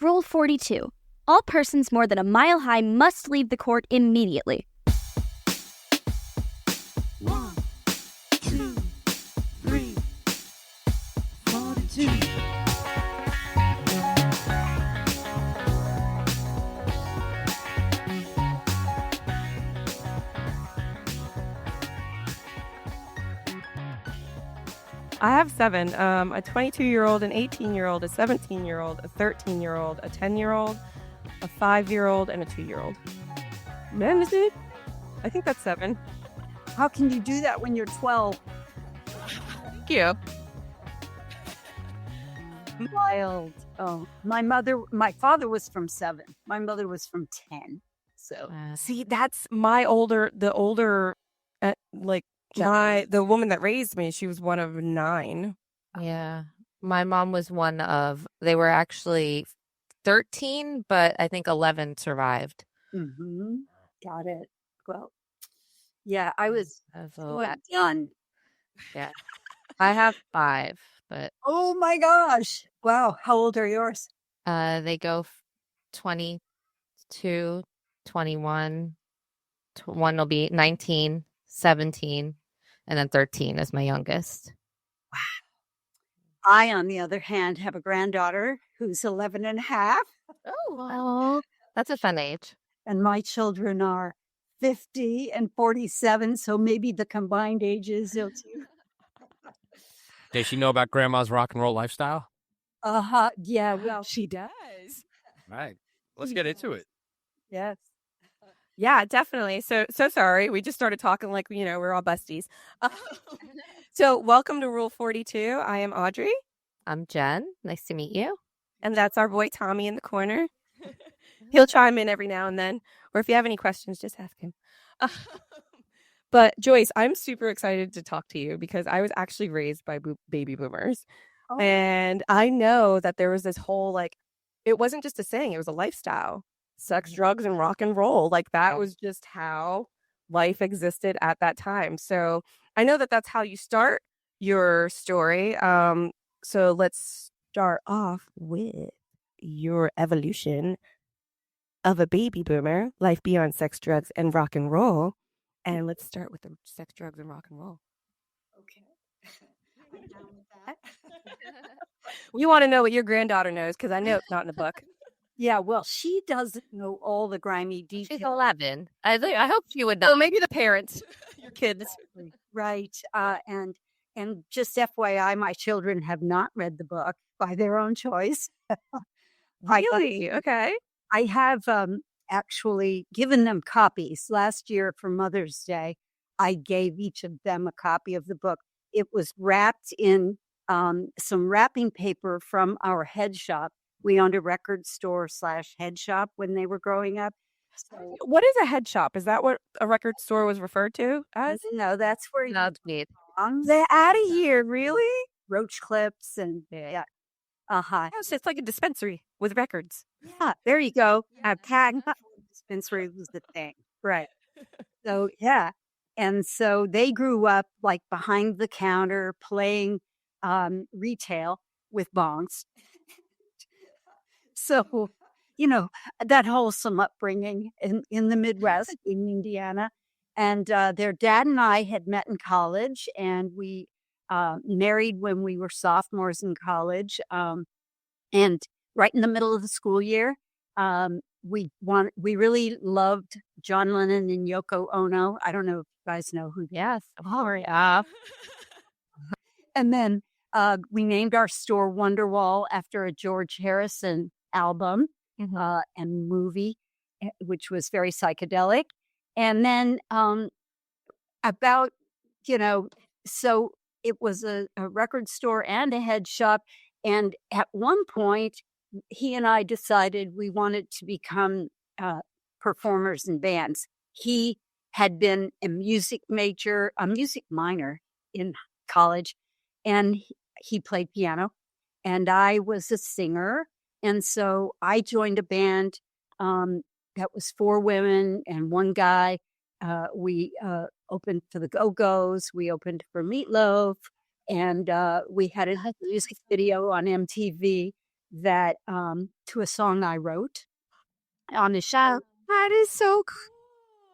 Rule 42. All persons more than a mile high must leave the court immediately. 1, 2, 3, 42. I have 7. A 22-year-old, an 18-year-old, a 17-year-old, a 13-year-old, a 10-year-old, a 5-year-old, and a 2-year-old. Man, is it? I think that's 7. How can you do that when you're 12? Thank you. Wild. Oh, my father was from 7. My mother was from 10. So See, that's the older, the woman that raised me, she was one of 9. Yeah. My mom was one of, they were actually 13, but I think 11 survived. Mm-hmm. Got it. Well, yeah, I was So done. yeah. I have 5, but Oh my gosh. Wow. How old are yours? they go 22, 21, one will be 19, 17, and then 13 is my youngest. I, on the other hand, have a granddaughter who's 11 and a half. Oh, that's a fun age. And my children are 50 and 47. So maybe the combined ages. Does she know about grandma's rock and roll lifestyle? Yeah, well, She does. All right. Let's get into it. yes. Yeah, definitely. So sorry. We just started talking like, we're all besties. So welcome to Rule 42. I am Audrey. I'm Jen. Nice to meet you. And that's our boy Tommy in the corner. He'll chime in every now and then. Or if you have any questions, just ask him. But Joyce, I'm super excited to talk to you because I was actually raised by baby boomers. Oh. And I know that there was this whole, it wasn't just a saying, it was a lifestyle. Sex, drugs, and rock and roll. That was just how life existed at that time. So I know that that's how you start your story. So let's start off with your evolution of a baby boomer, life beyond sex, drugs, and rock and roll. And let's start with the sex, drugs, and rock and roll. Okay. I'm down with that. You want to know what your granddaughter knows because I know it's not in the book. Yeah, well, she doesn't know all the grimy details. She's 11. I hope she would know. So maybe the parents, your kids. Right. And just FYI, my children have not read the book by their own choice. Really? Okay. I have actually given them copies. Last year for Mother's Day, I gave each of them a copy of the book. It was wrapped in some wrapping paper from our head shop. We owned a record store / head shop when they were growing up. So, What is a head shop? Is that what a record store was referred to as? no, that's where That's neat. They're out of here, really? roach clips and yeah. Uh-huh. Oh, so it's like a dispensary with records. Yeah, there you go. Tag dispensary was the thing. Right. So, yeah. And so they grew up behind the counter playing retail with bongs. So, that wholesome upbringing in the Midwest in Indiana. And their dad and I had met in college, and we married when we were sophomores in college. And right in the middle of the school year, we really loved John Lennon and Yoko Ono. I don't know if you guys know who. Yes. Oh, yeah. And then we named our store Wonderwall after a George Harrison album and movie, which was very psychedelic. And then so it was a record store and a head shop. And at one point, he and I decided we wanted to become performers in bands. He had been a music minor in college, and he played piano, and I was a singer. And so I joined a band that was 4 women and 1 guy. We opened for the Go-Go's. We opened for Meatloaf. And we had a music video on MTV that to a song I wrote on the show. That is so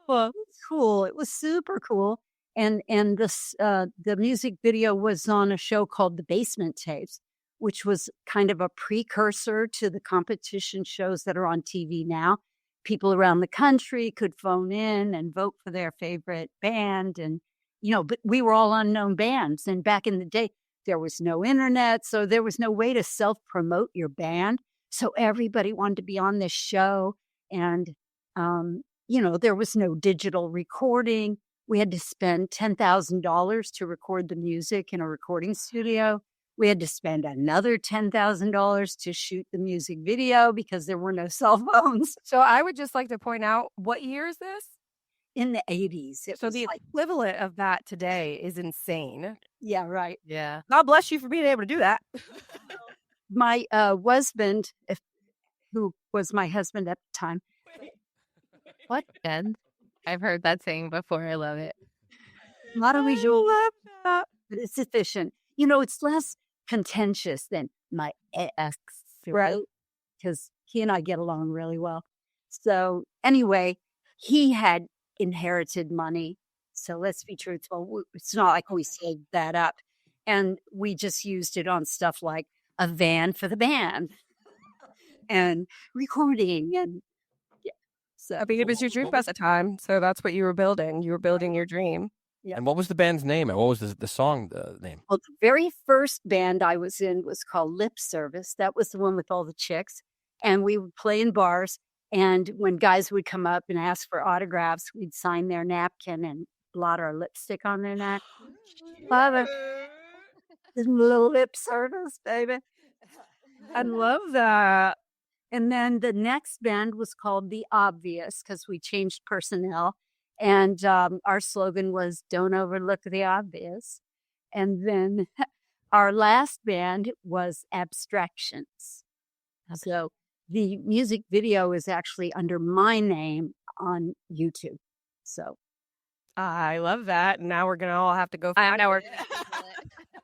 cool. Cool. It was super cool. And this the music video was on a show called The Basement Tapes, which was kind of a precursor to the competition shows that are on TV now. People around the country could phone in and vote for their favorite band. And, but we were all unknown bands. And back in the day, there was no internet. So there was no way to self-promote your band. So everybody wanted to be on this show. And, there was no digital recording. We had to spend $10,000 to record the music in a recording studio. We had to spend another $10,000 to shoot the music video because there were no cell phones. So I would just like to point out, what year is this? In the 80s. So the equivalent of that today is insane. Yeah, right. Yeah. God bless you for being able to do that. My husband, who was my husband at the time. What, Jen? I've heard that saying before. I love it. Not only I love that. but it's efficient. It's less contentious than my ex, right? Because he and I get along really well. So anyway, he had inherited money. So let's be truthful. It's not like we saved that up. And we just used it on stuff like a van for the band and recording. And yeah. So I mean, it was your dream at the time. So that's what you were building. You were building your dream. Yep. And what was the band's name? And what was the song name? Well, the very first band I was in was called Lip Service. That was the one with all the chicks. And we would play in bars. And when guys would come up and ask for autographs, we'd sign their napkin and blot our lipstick on their neck. Love it. This little lip service, baby. I love that. And then the next band was called The Obvious because we changed personnel. And our slogan was, don't overlook the obvious. And then our last band was Abstractions. So the music video is actually under my name on YouTube. So I love that. Now we're going to all have to go find know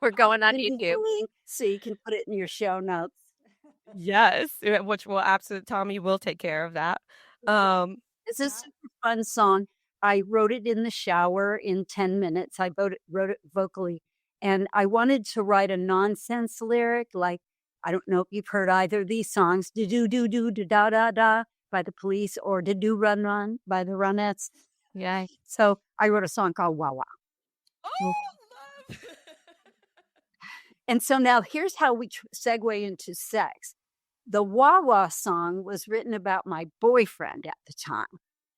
we're going on YouTube. So you can put it in your show notes. Yes, which will absolutely, Tommy will take care of that. It's a super fun song. I wrote it in the shower in 10 minutes. I wrote it vocally. And I wanted to write a nonsense lyric, like, I don't know if you've heard either of these songs, do-do-do-do-da-da-da by the Police or do Run Run by the Ronettes. Yeah. So I wrote a song called Wah Wah. Oh, And so now here's how we segue into sex. The Wah Wah song was written about my boyfriend at the time.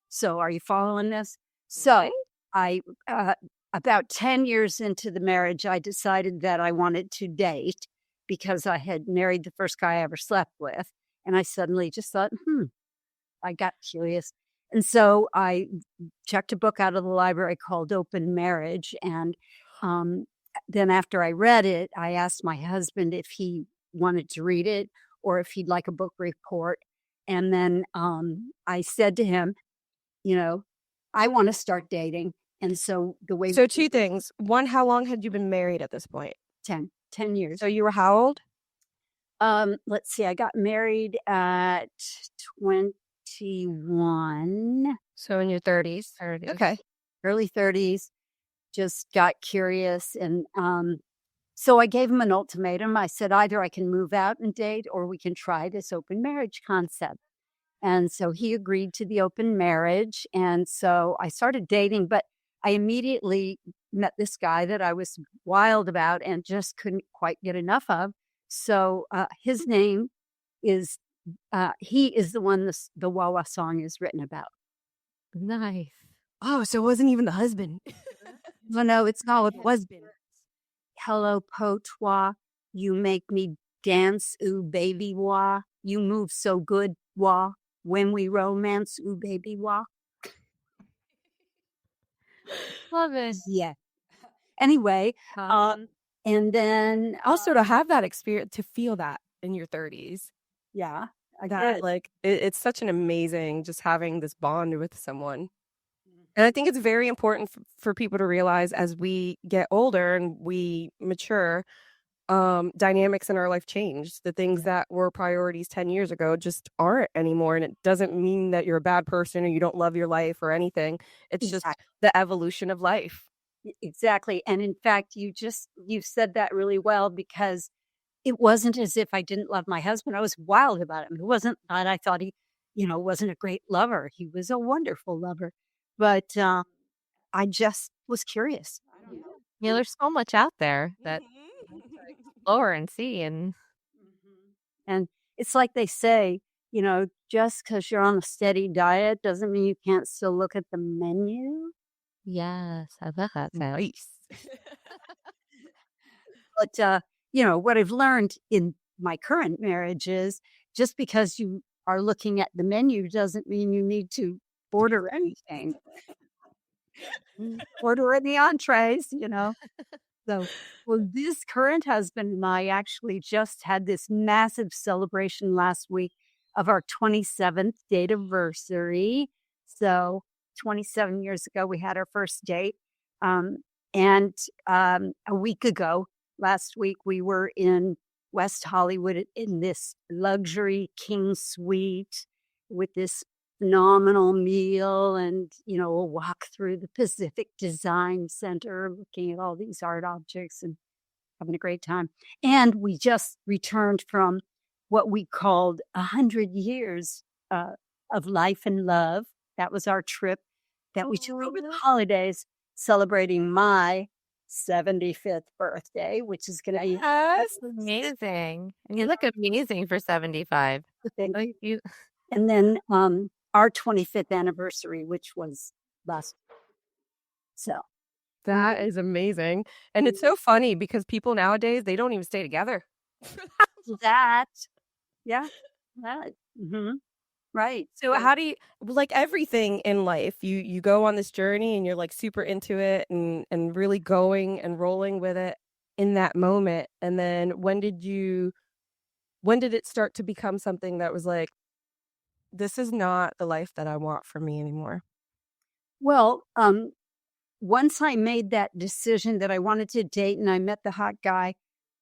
So are you following this? So I, about 10 years into the marriage, I decided that I wanted to date because I had married the first guy I ever slept with. And I suddenly just thought, I got curious. And so I checked a book out of the library called Open Marriage. And then after I read it, I asked my husband if he wanted to read it or if he'd like a book report. And then I said to him, I want to start dating. And so the way... So two things. One, how long had you been married at this point? 10 years. So you were how old? Let's see. I got married at 21. So in your 30s. Okay. Early 30s. Just got curious. And so I gave him an ultimatum. I said, either I can move out and date or we can try this open marriage concept. And so he agreed to the open marriage. And so I started dating, but I immediately met this guy that I was wild about and just couldn't quite get enough of. So his name is, he is the one the Wah Wah song is written about. Nice. Oh, so it wasn't even the husband. No, it's not a husband. Hello, Potois. You make me dance, ooh, baby, wah. You move so good, wah. When we romance, ooh, baby, wah. Love it. Yeah. Anyway, and then Also to have that experience, to feel that in your 30s. yeah, I That did. like it's such an amazing just having this bond with someone. And I think it's very important for people to realize as we get older and we mature, dynamics in our life changed. The things that were priorities 10 years ago just aren't anymore. And it doesn't mean that you're a bad person or you don't love your life or anything. It's just the evolution of life. Exactly. And in fact, you said that really well, because it wasn't as if I didn't love my husband. I was wild about him. It wasn't that I thought he, wasn't a great lover. He was a wonderful lover. But I just was curious. I don't know. Yeah, there's so much out there that explore and see. And it's like they say, just because you're on a steady diet doesn't mean you can't still look at the menu. Yes, I love that. Nice. But, what I've learned in my current marriage is just because you are looking at the menu doesn't mean you need to order anything. Order in the entrees, So, well, this current husband and I actually just had this massive celebration last week of our 27th date anniversary. So 27 years ago, we had our first date. And a week ago, last week, we were in West Hollywood in this luxury king suite with this phenomenal meal and, a walk through the Pacific Design Center, looking at all these art objects and having a great time. And we just returned from what we called 100 years of life and love. That was our trip that we took over the holidays, celebrating my 75th birthday, which is going to be amazing. And you look amazing for 75. And then our 25th anniversary, which was last. So that is amazing. And it's so funny because people nowadays, they don't even stay together. Yeah. Right. So how do you, like everything in life, you go on this journey and you're like super into it and really going and rolling with it in that moment. And then when did it start to become something that was like, this is not the life that I want for me anymore? Well, once I made that decision that I wanted to date and I met the hot guy,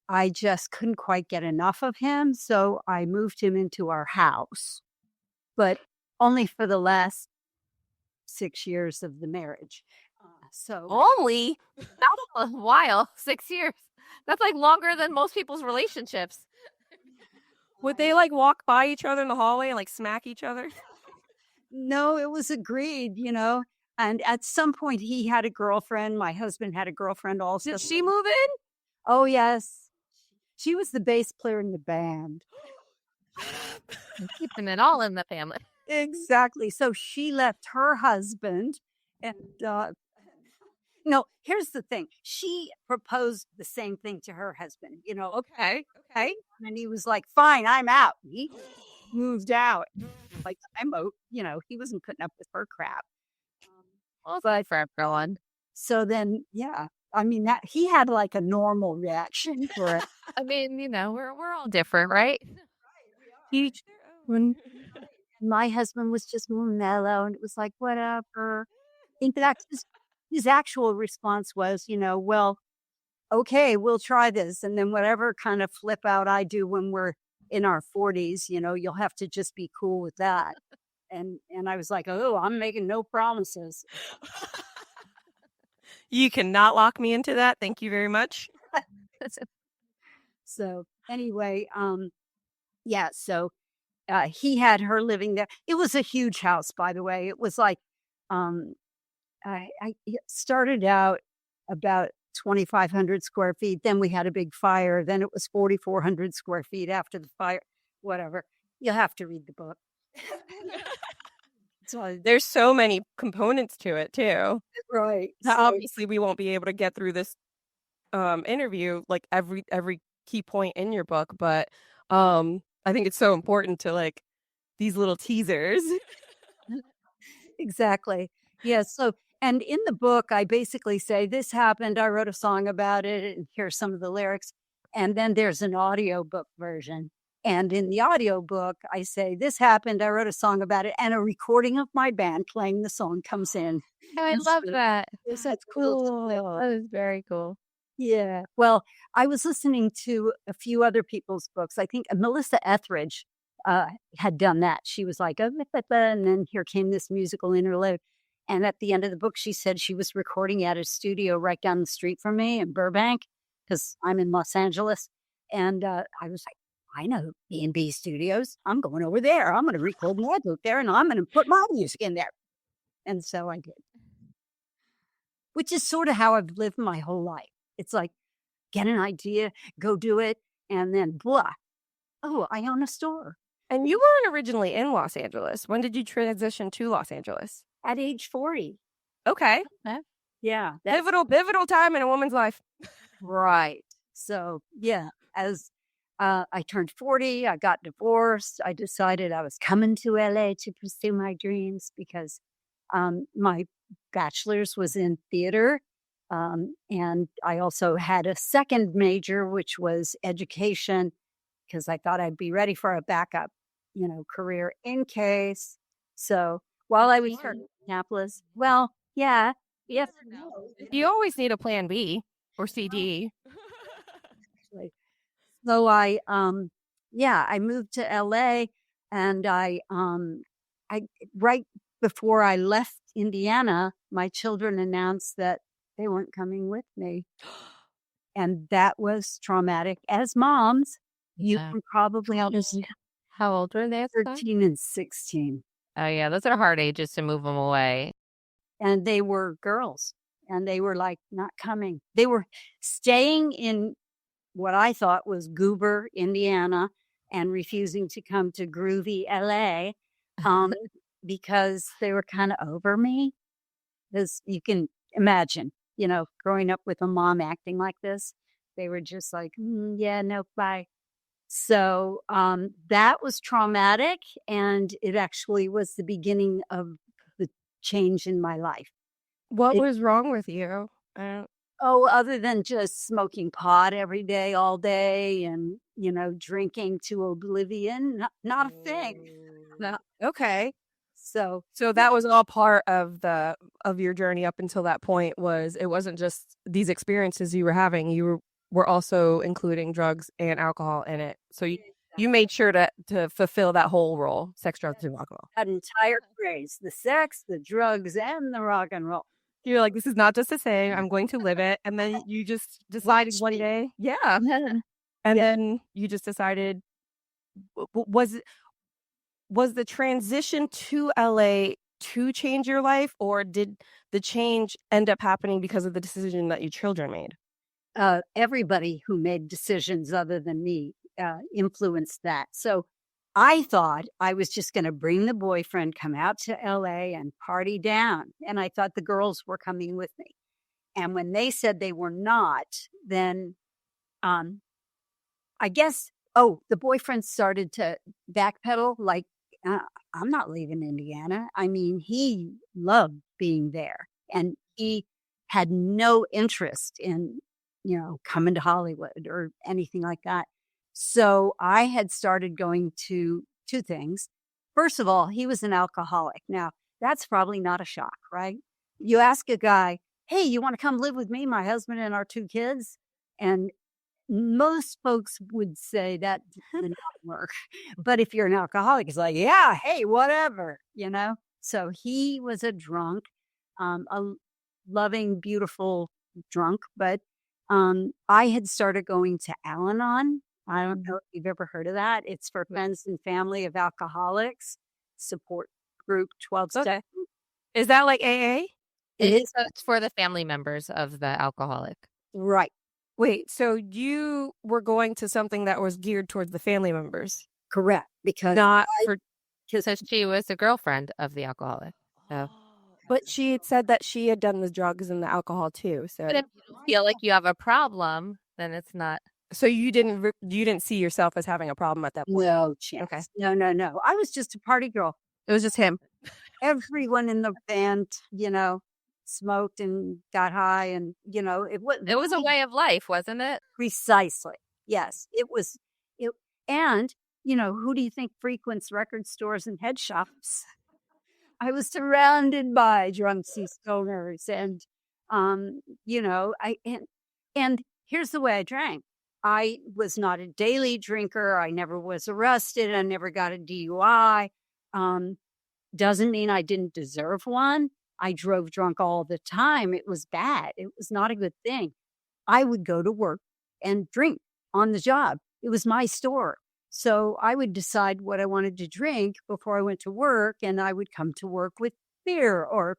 I just couldn't quite get enough of him. So I moved him into our house, but only for the last 6 years of the marriage. So only not a while, 6 years. That's like longer than most people's relationships. Would they like walk by each other in the hallway and like smack each other? No, it was agreed, And at some point he had a girlfriend. My husband had a girlfriend also. Did she move in? Oh, yes. She was the bass player in the band. Keeping it all in the family. Exactly. So she left her husband and no, here's the thing. She proposed the same thing to her husband, Okay. And he was like, fine, I'm out. He moved out. Like, I'm out. He wasn't putting up with her crap. But for everyone. So then, yeah. I mean, that he had like a normal reaction for it. I mean, we're all different, right? Each one. My husband was just more mellow, and it was like, whatever. In fact, his actual response was, well, okay, we'll try this. And then whatever kind of flip out I do when we're in our 40s, you'll have to just be cool with that. And I was like, oh, I'm making no promises. You cannot lock me into that. Thank you very much. So anyway, yeah, so he had her living there. It was a huge house, by the way. It was like, it started out about 2,500 square feet. Then we had a big fire. Then it was 4,400 square feet after the fire, whatever. You'll have to read the book. So there's so many components to it too. Right. So obviously we won't be able to get through this interview, like every key point in your book, but I think it's so important to like these little teasers. Exactly. Yeah. So, and in the book, I basically say this happened. I wrote a song about it, and here's some of the lyrics. And then there's an audiobook version. And in the audiobook, I say this happened. I wrote a song about it, and a recording of my band playing the song comes in. Oh, I love that. That's cool. That is very cool. Yeah. Well, I was listening to a few other people's books. I think Melissa Etheridge had done that. She was like, "Oh, and then here came this musical interlude. And at the end of the book, she said she was recording at a studio right down the street from me in Burbank, because I'm in Los Angeles. And I was like, I know B&B Studios. I'm going over there. I'm going to record my book there, and I'm going to put my music in there. And so I did, which is sort of how I've lived my whole life. It's like, get an idea, go do it, and then blah. Oh, I own a store. And you weren't originally in Los Angeles. When did you transition to Los Angeles? At age 40. Okay. Yeah. Pivotal time in a woman's life. Right. So, yeah, as I turned 40, I got divorced. I decided I was coming to LA to pursue my dreams because my bachelor's was in theater. And I also had a second major, which was education, because I thought I'd be ready for a backup, career in case. So while I was here in Minneapolis, well, yeah, yes. You always need a plan B or CD. So I moved to LA, and I right before I left Indiana, my children announced that they weren't coming with me. And that was traumatic. As moms, you can probably understand. How old were they? 13 and 16. Oh, yeah. Those are hard ages to move them away. And they were girls, and they were like not coming. They were staying in what I thought was Goober, Indiana, and refusing to come to groovy LA because they were kind of over me. Because you can imagine, growing up with a mom acting like this, they were just like, yeah, no, bye. So that was traumatic, and it actually was the beginning of the change in my life. What was wrong with you? Other than just smoking pot every day, all day, and, drinking to oblivion, not a thing. No. Okay. So that was all part of your journey up until that point. It wasn't just these experiences you were having. You were also including drugs and alcohol in it. So you made sure to fulfill that whole role: sex, drugs, and alcohol. that entire phrase, the sex, the drugs, and the rock and roll. You're like, this is not just a saying. I'm going to live it. And then you just decided one day. Yeah. And then you just decided, was the transition to LA to change your life, or did the change end up happening because of the decision that your children made? Everybody who made decisions other than me influenced that. So I thought I was just going to bring the boyfriend, come out to LA and party down. And I thought the girls were coming with me. And when they said they were not, then I guess, the boyfriend started to backpedal, like, I'm not leaving Indiana. I mean, he loved being there, and he had no interest in, coming to Hollywood or anything like that. So I had started going to two things. First of all, he was an alcoholic. Now, that's probably not a shock, right? You ask a guy, hey, you want to come live with me, my husband and our two kids? And most folks would say that didn't work. But if you're an alcoholic, it's like, yeah, hey, whatever, So he was a drunk, a loving, beautiful drunk. But I had started going to Al-Anon. I don't know if you've ever heard of that. It's for friends and family of alcoholics, support group 12 step. Is that like AA? It's for the family members of the alcoholic. Right. Wait, so you were going to something that was geared towards the family members? Correct. Because Because she was a girlfriend of the alcoholic. So. But she had said that she had done the drugs and the alcohol too. So But if you feel like you have a problem, then it's not. So you didn't see yourself as having a problem at that point? No chance. Okay. No. I was just a party girl. It was just him. Everyone in the band, smoked and got high, and it was a way of life, wasn't it? Precisely. Yes, it was. And who do you think frequents record stores and head shops? I was surrounded by drunksy stoners, and here's the way I drank. I was not a daily drinker. I never was arrested. I never got a DUI. Doesn't mean I didn't deserve one. I drove drunk all the time. It was bad. It was not a good thing. I would go to work and drink on the job. It was my store. So I would decide what I wanted to drink before I went to work, and I would come to work with beer or,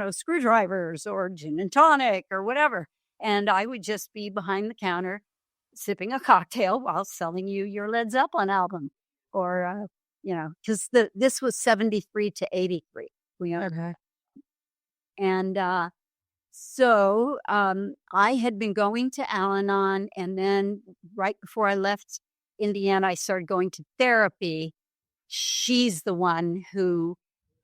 screwdrivers or gin and tonic or whatever. And I would just be behind the counter sipping a cocktail while selling you your Led Zeppelin album or, because this was 73 to 83. Okay. And so I had been going to Al-Anon, and then right before I left Indiana, I started going to therapy. She's the one who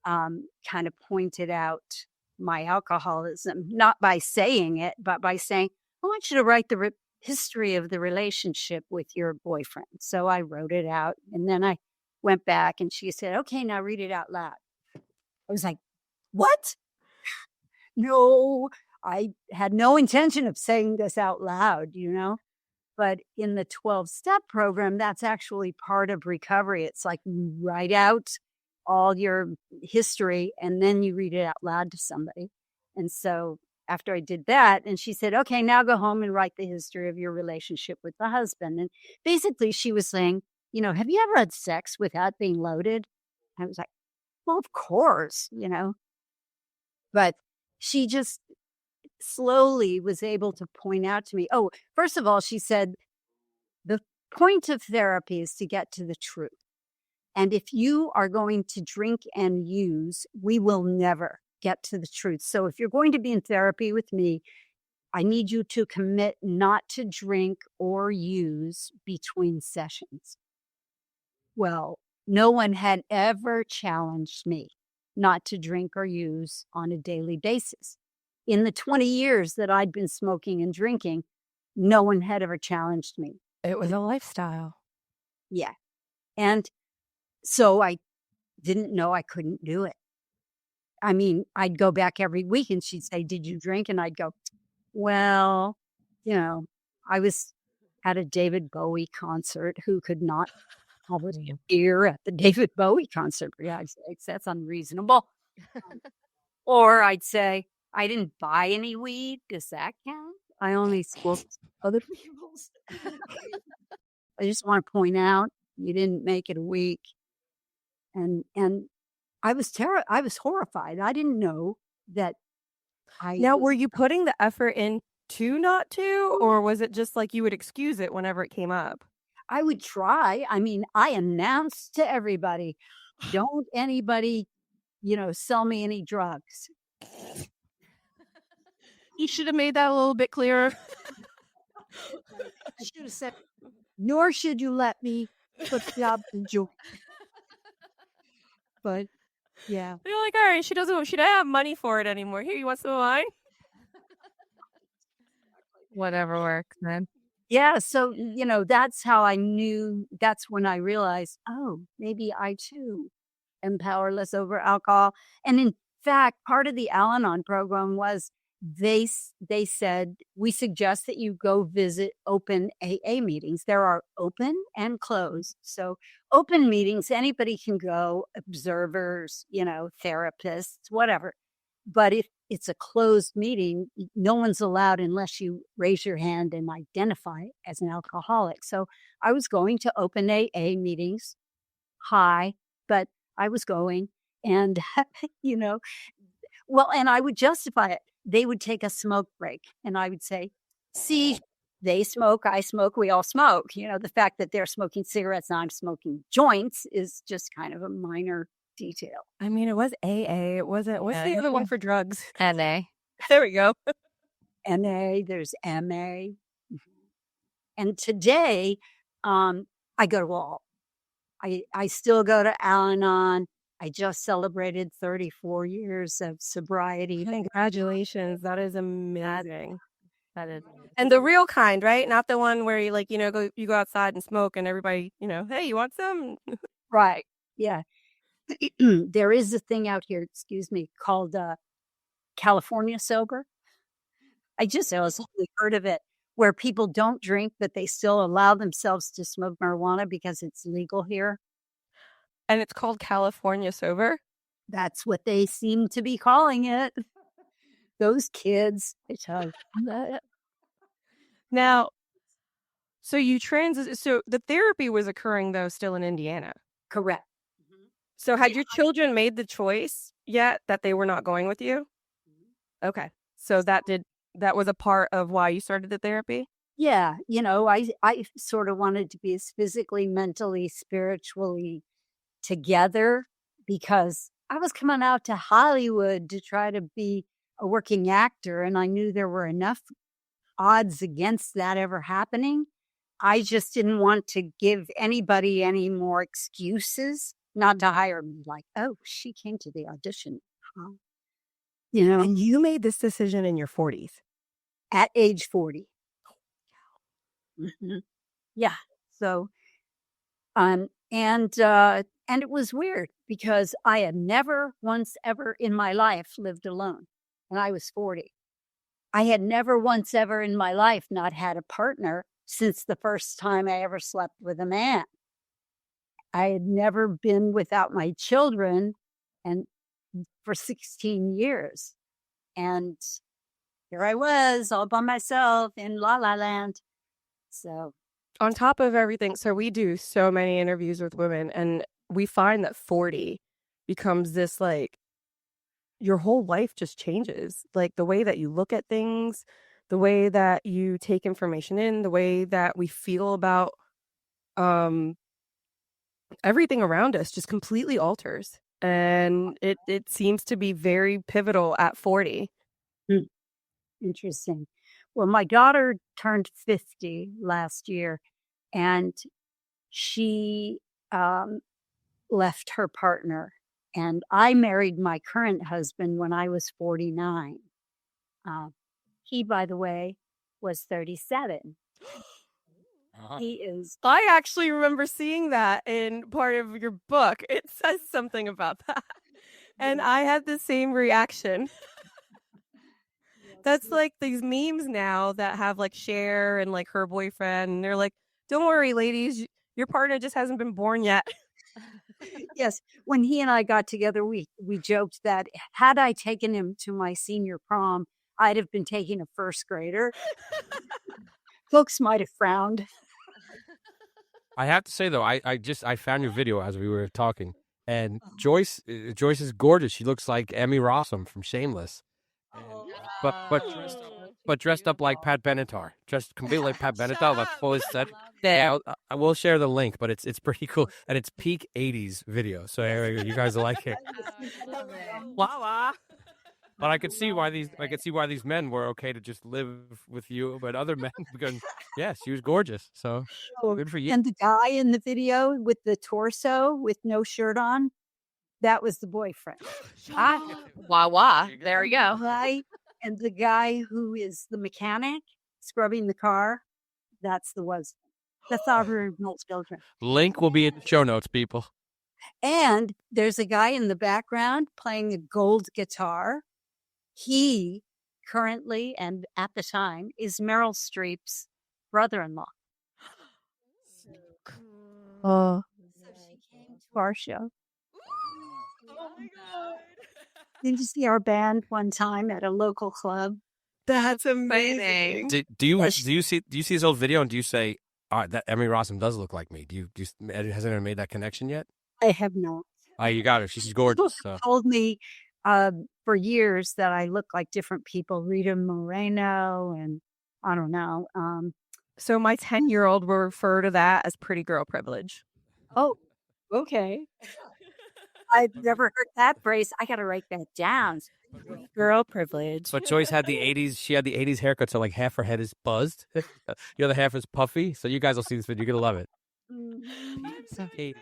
kind of pointed out my alcoholism, not by saying it, but by saying, I want you to write the history of the relationship with your boyfriend. So I wrote it out, and then I went back, and she said, okay, now read it out loud. I was like, what? No, I had no intention of saying this out loud, but in the 12-step program, that's actually part of recovery. It's like you write out all your history and then you read it out loud to somebody. And so after I did that, and she said, okay, now go home and write the history of your relationship with the husband. And basically she was saying, have you ever had sex without being loaded? I was like, well, of course, but she just slowly was able to point out to me, oh, first of all, she said, the point of therapy is to get to the truth. And if you are going to drink and use, we will never get to the truth. So if you're going to be in therapy with me, I need you to commit not to drink or use between sessions. Well, no one had ever challenged me not to drink or use on a daily basis. In the 20 years that I'd been smoking and drinking, no one had ever challenged me. It was a lifestyle. Yeah. And so I didn't know I couldn't do it. I mean, I'd go back every week and she'd say, did you drink? And I'd go, well, I was at a David Bowie concert. Who could not have a beer at the David Bowie concert? Yeah, I'd say, that's unreasonable. Or I'd say, I didn't buy any weed. Does that count? I only smoked other people's. I just want to point out you didn't make it a week. And I was I was horrified. I didn't know that Now, were you putting the effort in to not to, or was it just like you would excuse it whenever it came up? I would try. I mean, I announced to everybody, don't anybody, sell me any drugs. You should have made that a little bit clearer. I should have said, nor should you let me put jobs in joint. But yeah. You're like, all right, she doesn't have money for it anymore. Here, you want some of mine? Whatever works, man. Yeah. So, that's how I knew. That's when I realized, oh, maybe I too am powerless over alcohol. And in fact, part of the Al-Anon program was they said, we suggest that you go visit open AA meetings. There are open and closed. So open meetings, anybody can go, observers, therapists, whatever. But if it's a closed meeting, no one's allowed unless you raise your hand and identify as an alcoholic. So I was going to open AA meetings, but I was going and, and I would justify it. They would take a smoke break and I would say, see, they smoke, I smoke, we all smoke. The fact that they're smoking cigarettes and I'm smoking joints is just kind of a minor detail. I mean, it was AA. It wasn't. What's the other one for drugs? NA. There we go. NA, there's MA. And today, I go to all. I still go to Al-Anon. I just celebrated 34 years of sobriety. Congratulations. That is amazing. That is. And the real kind, right? Not the one where you you go outside and smoke and everybody, hey, you want some? Right. Yeah. There is a thing out here, called California Sober. I just heard of it where people don't drink, but they still allow themselves to smoke marijuana because it's legal here. And it's called California Sober. That's what they seem to be calling it. Those kids, I tell you. Now, so so the therapy was occurring though still in Indiana. Correct. So had your children made the choice yet that they were not going with you? Okay. So that was a part of why you started the therapy? Yeah, I sort of wanted to be as physically, mentally, spiritually together because I was coming out to Hollywood to try to be a working actor, and I knew there were enough odds against that ever happening. I just didn't want to give anybody any more excuses not to hire me. Like, oh, she came to the audition. Huh? And you made this decision in your 40s. At age 40. Mm-hmm. Yeah. So, and it was weird because I had never once ever in my life lived alone, and I was 40. I had never once ever in my life not had a partner since the first time I ever slept with a man. I had never been without my children and for 16 years. And here I was all by myself in La La Land. So On top of everything, so we do so many interviews with women, and we find that 40 becomes this like your whole life just changes. Like the way that you look at things, the way that you take information in, the way that we feel about everything around us just completely alters. And it seems to be very pivotal at 40. interesting. Well, my daughter turned 50 last year, and she left her partner. And I married my current husband when I was 49. He, by the way, was 37. He is. I actually remember seeing that in part of your book. It says something about that. And I had the same reaction. That's like these memes now that have like Cher and like her boyfriend. And they're like, don't worry, ladies, your partner just hasn't been born yet. Yes. When he and I got together, we joked that had I taken him to my senior prom, I'd have been taking a first grader. Folks might have frowned. I have to say though, I found your video as we were talking, and Joyce is gorgeous. She looks like Emmy Rossum from Shameless, but dressed up like Pat Benatar, dressed completely like Pat Benatar, like full set. Yeah, I will share the link, but it's pretty cool, and it's peak '80s video. So you guys will like it. Voila. But I could see why these men were okay to just live with you, but other men because she was gorgeous. So good for you. And the guy in the video with the torso with no shirt on, that was the boyfriend. Wah. There we go. Right? And the guy who is the mechanic scrubbing the car, that's the husband. That's our original children. Link will be in the show notes, people. And there's a guy in the background playing a gold guitar. He currently and at the time is Meryl Streep's brother-in-law. So she came to our show. Oh my God. Did you see our band one time at a local club? That's amazing. Do you see this old video and do you say, that Emmy Rossum does look like me? Has anyone made that connection yet? I have not. You got her. She's gorgeous. So. Told me for years that I look like different people, Rita Moreno, and I don't know. So my 10-year-old will refer to that as pretty girl privilege. Oh, okay. I've never heard that phrase. I got to write that down. Girl privilege. But Joyce had the 80s. She had the 80s haircut, so like half her head is buzzed. The other half is puffy. So you guys will see this video. You're going to love it. So 80s.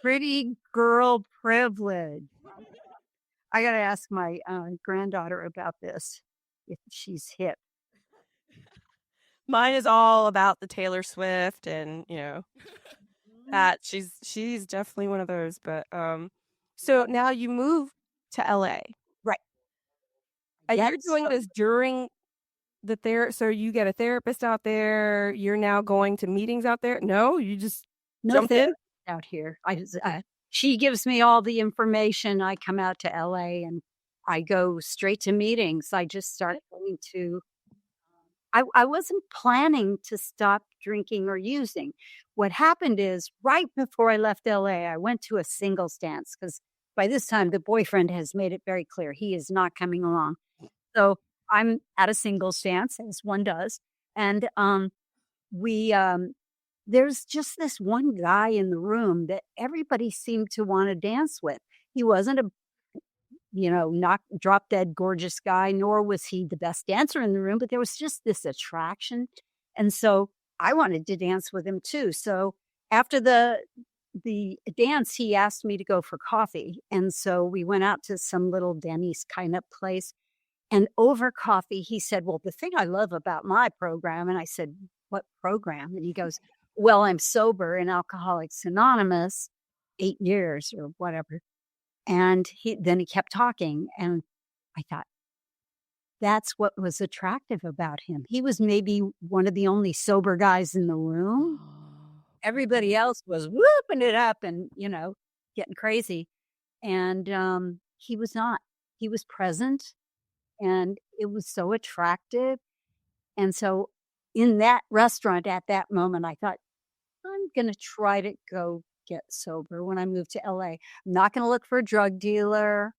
Pretty girl privilege. I got to ask my granddaughter about this, if she's hip. Mine is all about the Taylor Swift and, that she's definitely one of those. But so now you moved to LA. Right. And you're doing this during so you get a therapist out there, you're now going to meetings out there? No, you just No jumped in? therapist out here. She gives me all the information. I come out to LA and I go straight to meetings. I just start going to. I wasn't planning to stop drinking or using. What happened is right before I left LA, I went to a singles dance because by this time the boyfriend has made it very clear he is not coming along. So I'm at a singles dance, as one does, and we there's just this one guy in the room that everybody seemed to want to dance with. He wasn't a not drop dead gorgeous guy, nor was he the best dancer in the room, but there was just this attraction. And so I wanted to dance with him too. So after the dance, he asked me to go for coffee. And so we went out to some little Denny's kind of place. And over coffee, he said, "Well, the thing I love about my program," and I said, "What program?" And he goes, "Well, I'm sober in Alcoholics Anonymous 8 years or whatever." And then he kept talking. And I thought, that's what was attractive about him. He was maybe one of the only sober guys in the room. Everybody else was whooping it up and, getting crazy. And he was not. He was present. And it was so attractive. And so in that restaurant at that moment, I thought, I'm going to try to go get sober when I move to LA. I'm not going to look for a drug dealer.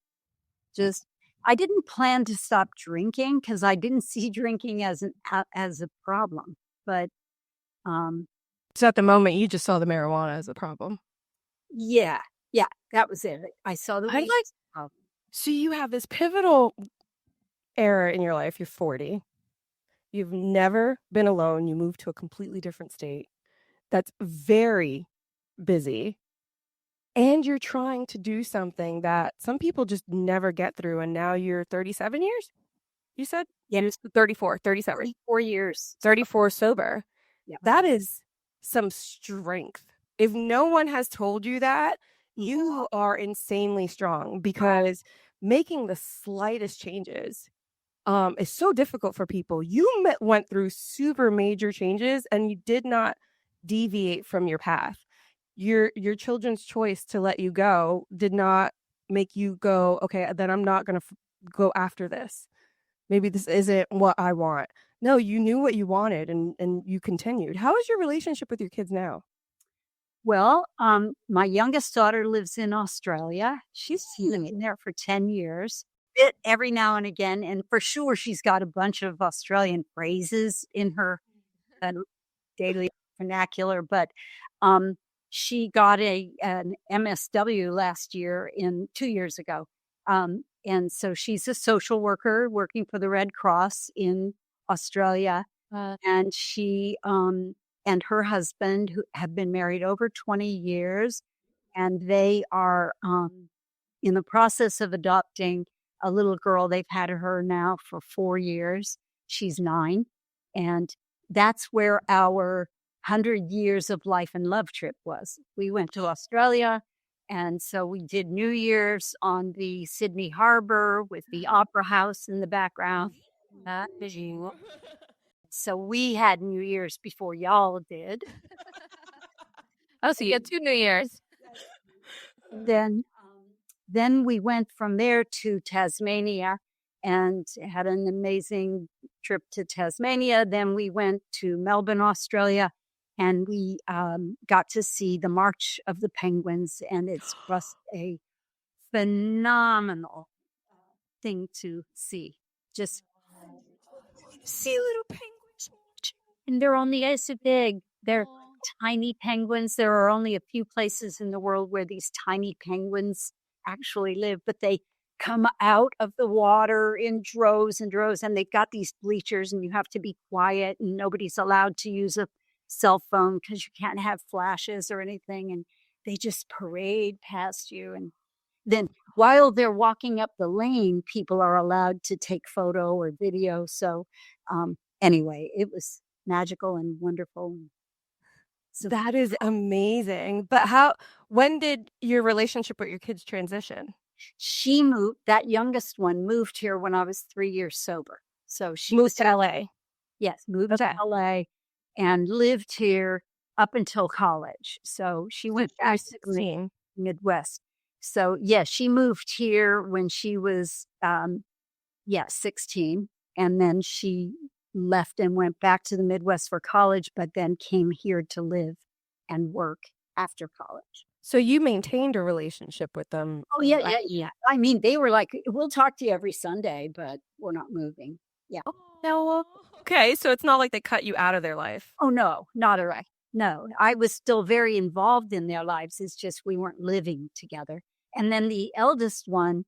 I didn't plan to stop drinking because I didn't see drinking as a problem. But So at the moment, you just saw the marijuana as a problem. yeah, that was it. I saw the weed as a problem. So you have this pivotal era in your life. You're 40. You've never been alone. You moved to a completely different state. That's very busy. And you're trying to do something that some people just never get through. And now you're 37 years, you said? Yeah. 34, 37. 34 years. 34 sober. Yeah. That is some strength. If no one has told you that, you are insanely strong because making the slightest changes is so difficult for people. You went through super major changes and you did not deviate from your path. Your children's choice to let you go did not make you go, okay, then I'm not going to go after this. Maybe this isn't what I want. No, you knew what you wanted and you continued. How is your relationship with your kids now? Well, my youngest daughter lives in Australia. She's been there for 10 years. Bit every now and again. And for sure, she's got a bunch of Australian phrases in her daily vernacular. But she got an MSW 2 years ago. And so she's a social worker working for the Red Cross in Australia. And she and her husband, who have been married over 20 years, and they are in the process of adopting a little girl. They've had her now for 4 years. She's 9. And that's where our 100 years of life and love trip was. We went to Australia. And so we did New Year's on the Sydney Harbor with the Opera House in the background. So we had New Year's before y'all did. Oh, so you had 2 New Years. Then we went from there to Tasmania and had an amazing trip to Tasmania. Then we went to Melbourne, Australia, and we got to see the March of the Penguins. And it's just a phenomenal thing to see. Just see little penguins. And they're only so big. They're tiny penguins. There are only a few places in the world where these tiny penguins actually live, but they come out of the water in droves and droves, and they've got these bleachers, and you have to be quiet, and nobody's allowed to use a cell phone because you can't have flashes or anything, and they just parade past you. And then while they're walking up the lane, people are allowed to take photo or video. So anyway, it was magical and wonderful. So that is amazing. But when did your relationship with your kids transition? She moved, that youngest one moved here when I was 3 years sober. So she Moved to LA. Yes, moved Okay. to LA and lived here up until college. So she went back to the 16. Midwest. So yes, she moved here when she was 16, and then she left and went back to the Midwest for college, but then came here to live and work after college. So you maintained a relationship with them. Oh yeah. I mean, they were like, "We'll talk to you every Sunday, but we're not moving." Yeah. No. Okay, so it's not like they cut you out of their life. Oh no, not at all. No, I was still very involved in their lives. It's just we weren't living together. And then the eldest one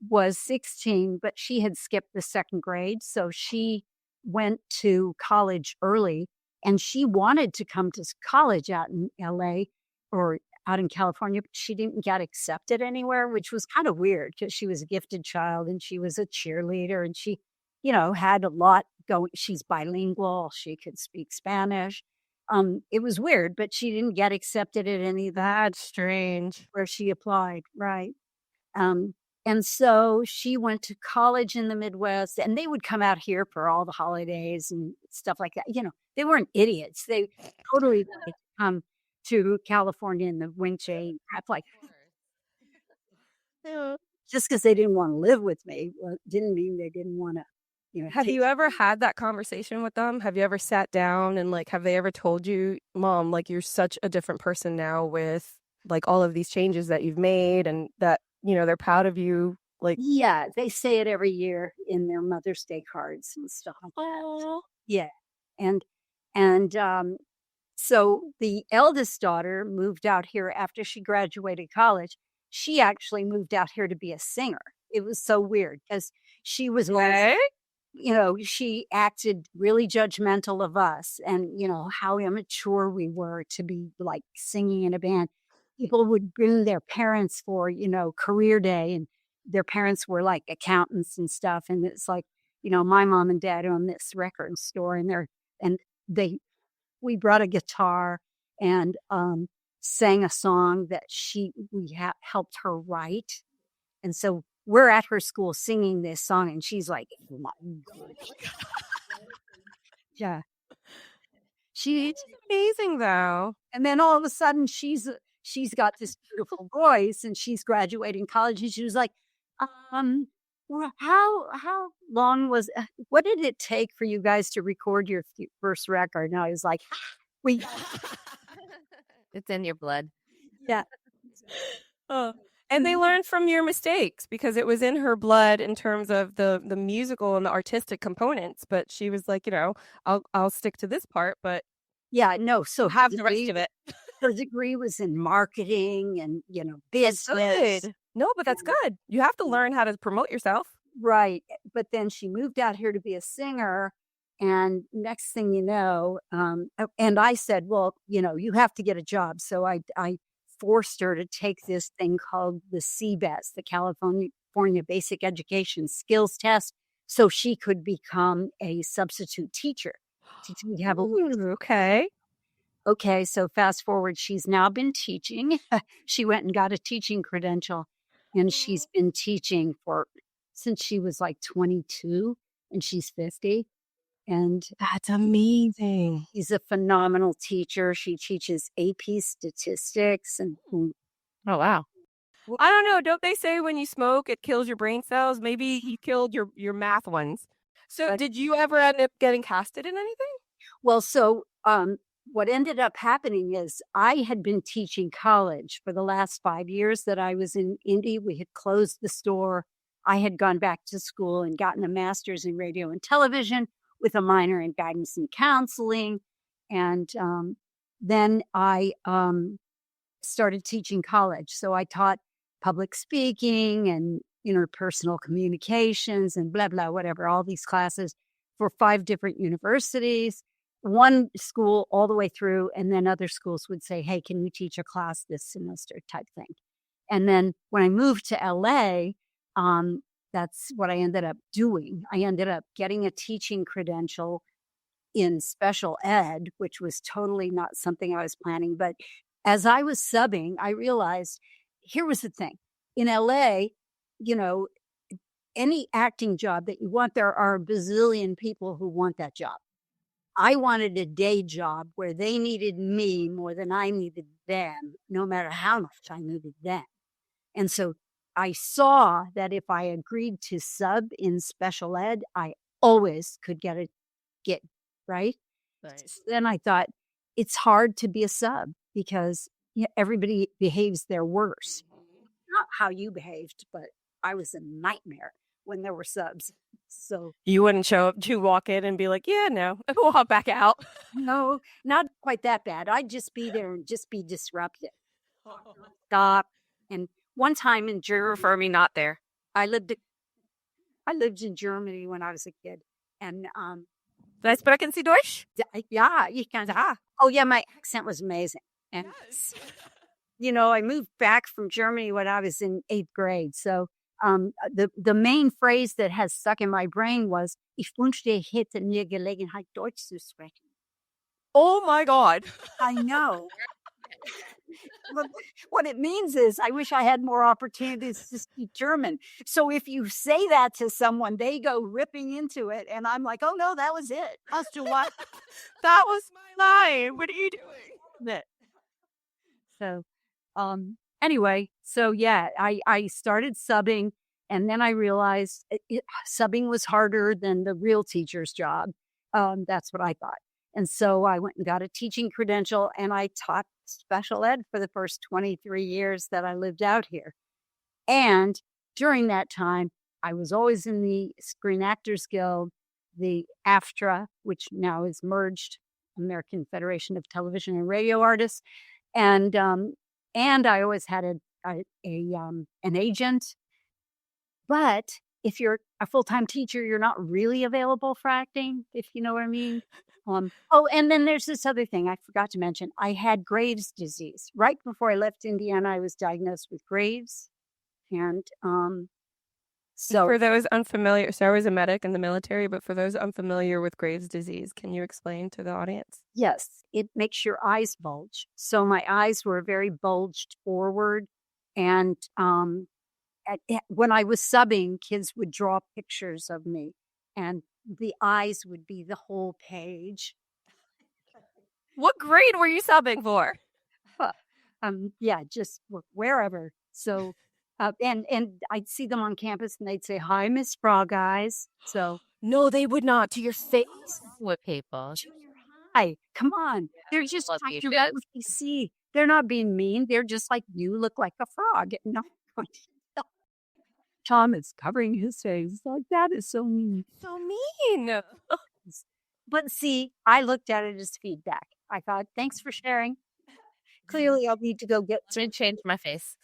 was 16, but she had skipped the second grade, so she went to college early, and she wanted to come to college out in LA or out in California, but she didn't get accepted anywhere, which was kind of weird because she was a gifted child and she was a cheerleader and she, had a lot going. She's bilingual. She could speak Spanish. It was weird, but she didn't get accepted at any of that That's strange. where she applied. Right. And so she went to college in the Midwest, and they would come out here for all the holidays and stuff like that. They weren't idiots. They totally wanted to come to California in the winter and crap like that. Just because they didn't want to live with me didn't mean they didn't want to, Have you ever had that conversation with them? Have you ever sat down and have they ever told you, Mom, you're such a different person now with all of these changes that you've made and that, they're proud of you? Yeah, they say it every year in their Mother's Day cards and stuff like that. Yeah. And so the eldest daughter moved out here after she graduated college. She actually moved out here to be a singer. It was so weird because she was always, she acted really judgmental of us and, how immature we were to be singing in a band. People would bring their parents for, career day, and their parents were accountants and stuff. And it's my mom and dad own this record store and we brought a guitar and sang a song that we helped her write. And so we're at her school singing this song, and she's like, oh my God. Yeah. She's Amazing, though. And then all of a sudden she's got this beautiful voice, and she's graduating college, and she was like, well, how long what did it take for you guys to record your first record? And I was like, It's in your blood. Yeah. And they learned from your mistakes because it was in her blood in terms of the musical and the artistic components. But she was like, I'll stick to this part, but yeah, no. So have the rest of it. Her degree was in marketing and, business. Good. No, but that's good. You have to learn how to promote yourself. Right. But then she moved out here to be a singer. And next thing you know, and I said, well, you have to get a job. So I forced her to take this thing called the CBES, the California Basic Education Skills Test, so she could become a substitute teacher. To have Okay. Okay, so fast forward, she's now been teaching. She went and got a teaching credential, and she's been teaching since she was 22, and she's 50. And That's amazing. she's a phenomenal teacher. She teaches AP statistics and Oh, wow. I don't know. Don't they say when you smoke, it kills your brain cells? Maybe he killed your math ones. So did you ever end up getting casted in anything? well, so what ended up happening is I had been teaching college for the last 5 years that I was in Indy. We had closed the store. I had gone back to school and gotten a master's in radio and television with a minor in guidance and counseling. And then I started teaching college. So I taught public speaking and interpersonal communications and blah, blah, whatever, all these classes for 5 different universities, one school all the way through. And then other schools would say, hey, can you teach a class this semester type thing. And then when I moved to LA, that's what I ended up doing. I ended up getting a teaching credential in special ed, which was totally not something I was planning. But as I was subbing, I realized here was the thing. In LA, any acting job that you want, there are a bazillion people who want that job. I wanted a day job where they needed me more than I needed them, no matter how much I needed them. And so I saw that if I agreed to sub in special ed, I always could get a gig, right? So then I thought, it's hard to be a sub because everybody behaves their worst. Not how you behaved, but I was a nightmare when there were subs. So You wouldn't show up to walk in and be like, yeah, no, we'll hop back out. no, not quite that bad. I'd just be there and just be disruptive. Stop. And one time in Germany, Prefer me not there. I lived in Germany when I was a kid. And Vielleicht sprechen Sie Deutsch? yeah, you can. Oh yeah, my accent was amazing. And I moved back from Germany when I was in 8th grade. So the main phrase that has stuck in my brain was, ich wünschte, ich hätte mir Gelegenheit, Deutsch zu sprechen. Oh my God. I know. But what it means is, I wish I had more opportunities to speak German. So if you say that to someone, they go ripping into it. And I'm like, oh no, that was it. As to what? That was my line. What are you doing? So anyway, so yeah, I started subbing, and then I realized subbing was harder than the real teacher's job. That's what I thought. And so I went and got a teaching credential, and I taught special ed for the first 23 years that I lived out here. And during that time, I was always in the Screen Actors Guild, the AFTRA, which now is merged, American Federation of Television and Radio Artists. And I always had an agent. But if you're a full-time teacher, you're not really available for acting, if you know what I mean. And then there's this other thing I forgot to mention. I had Graves' disease. Right before I left Indiana, I was diagnosed with Graves. And so For those unfamiliar, so I was a medic in the military, but for those unfamiliar with Graves' disease, can you explain to the audience? yes, it makes your eyes bulge. So my eyes were very bulged forward. And when I was subbing, kids would draw pictures of me, and the eyes would be the whole page. What grade were you subbing for? Yeah, just wherever. So, and I'd see them on campus, and they'd say, "Hi, Miss Frog Eyes." So, No, they would not. To your face. With people. junior high, come on, they're just Love trying you. to really see. They're not being mean. They're just like, you look like a frog. No, Tom is covering his face. Like, that is so mean. So mean. But see, I looked at it as feedback. I thought, thanks for sharing. Clearly, I'll need to go get. Let me change my face.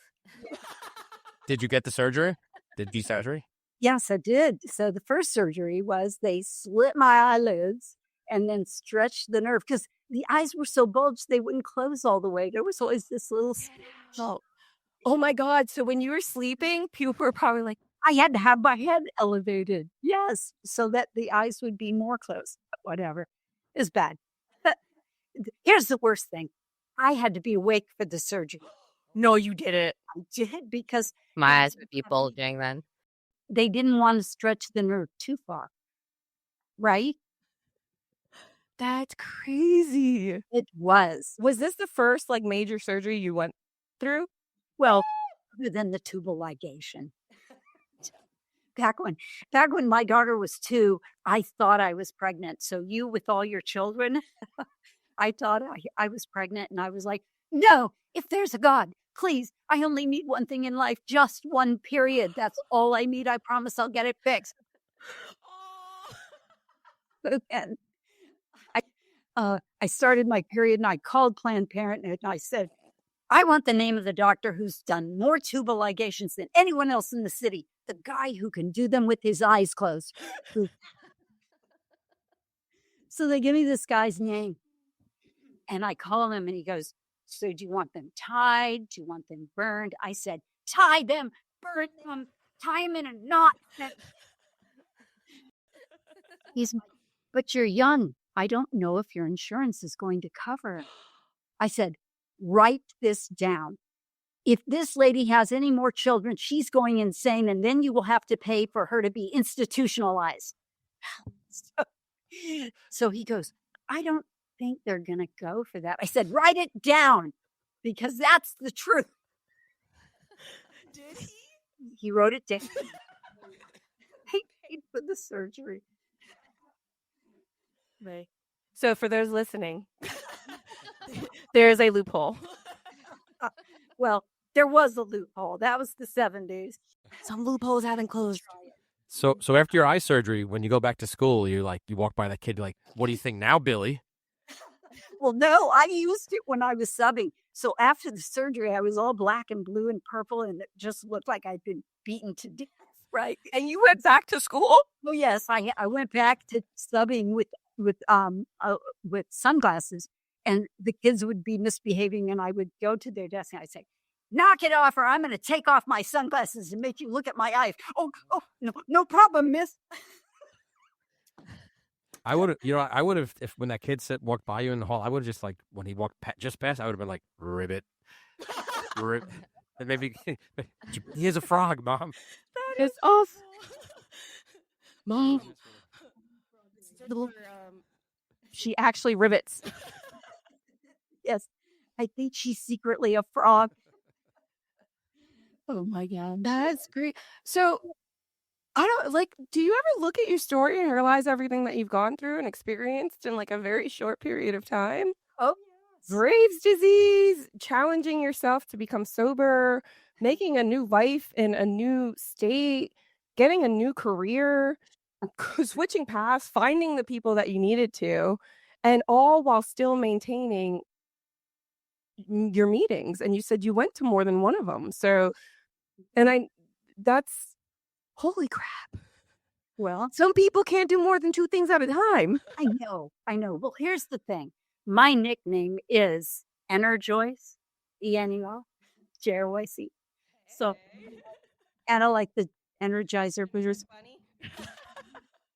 Did you get the surgery? Did you surgery? Yes, I did. So the first surgery was they slit my eyelids and then stretched the nerve because the eyes were so bulged they wouldn't close all the way. There was always this little. Oh my God. So when you were sleeping, people were probably like, I had to have my head elevated. Yes, so that the eyes would be more closed. But whatever. It's bad. But here's the worst thing. I had to be awake for the surgery. no, you didn't. I did because My eyes would be bulging then. they didn't want to stretch the nerve too far. Right? That's crazy. It was. Was this the first major surgery you went through? Well, other than the tubal ligation. Back when my daughter was 2, I thought I was pregnant. So you with all your children, I thought I was pregnant, and I was like, no, if there's a God, please, I only need one thing in life, just one period. That's all I need. I promise I'll get it fixed. And I started my period, and I called Planned Parenthood, and I said, I want the name of the doctor who's done more tubal ligations than anyone else in the city. The guy who can do them with his eyes closed. So they give me this guy's name. And I call him, and he goes, so do you want them tied? Do you want them burned? I said, tie them, burn them, tie them in a knot. He's, but you're young. I don't know if your insurance is going to cover it. I said, write this down. if this lady has any more children, she's going insane, and then you will have to pay for her to be institutionalized. So he goes, I don't think they're going to go for that. I said, write it down, because that's the truth. Did he? He wrote it down. He paid for the surgery. Right. So for those listening, there is a loophole. Well, there was a loophole. That was the 70s. Some loopholes haven't closed. So after your eye surgery, when you go back to school, you walk by that kid, you're like, what do you think now, Billy? Well, no, I used it when I was subbing. So after the surgery, I was all black and blue and purple, and it just looked like I'd been beaten to death. Right. And you went back to school? Oh yes, I went back to subbing with sunglasses, and the kids would be misbehaving, and I would go to their desk and I'd say, knock it off, or I'm going to take off my sunglasses and make you look at my eyes. Oh, no problem, miss. I would have, if when that kid walked by you in the hall, I would have just when he walked just past, I would have been like, ribbit. And maybe, here's a frog, Mom. That is awesome. Mom. She actually rivets. Yes, I think she's secretly a frog. Oh my God. That's great. So do you ever look at your story and realize everything that you've gone through and experienced in a very short period of time? Oh, yes. Graves' disease, challenging yourself to become sober, making a new life in a new state, getting a new career, switching paths, finding the people that you needed to, and all while still maintaining your meetings. And you said you went to more than one of them. So, that's holy crap. Well, some people can't do more than two things at a time. I know. Well, here's the thing. My nickname is Joyce, ENER, So, and I like the Energizer boosters. Funny.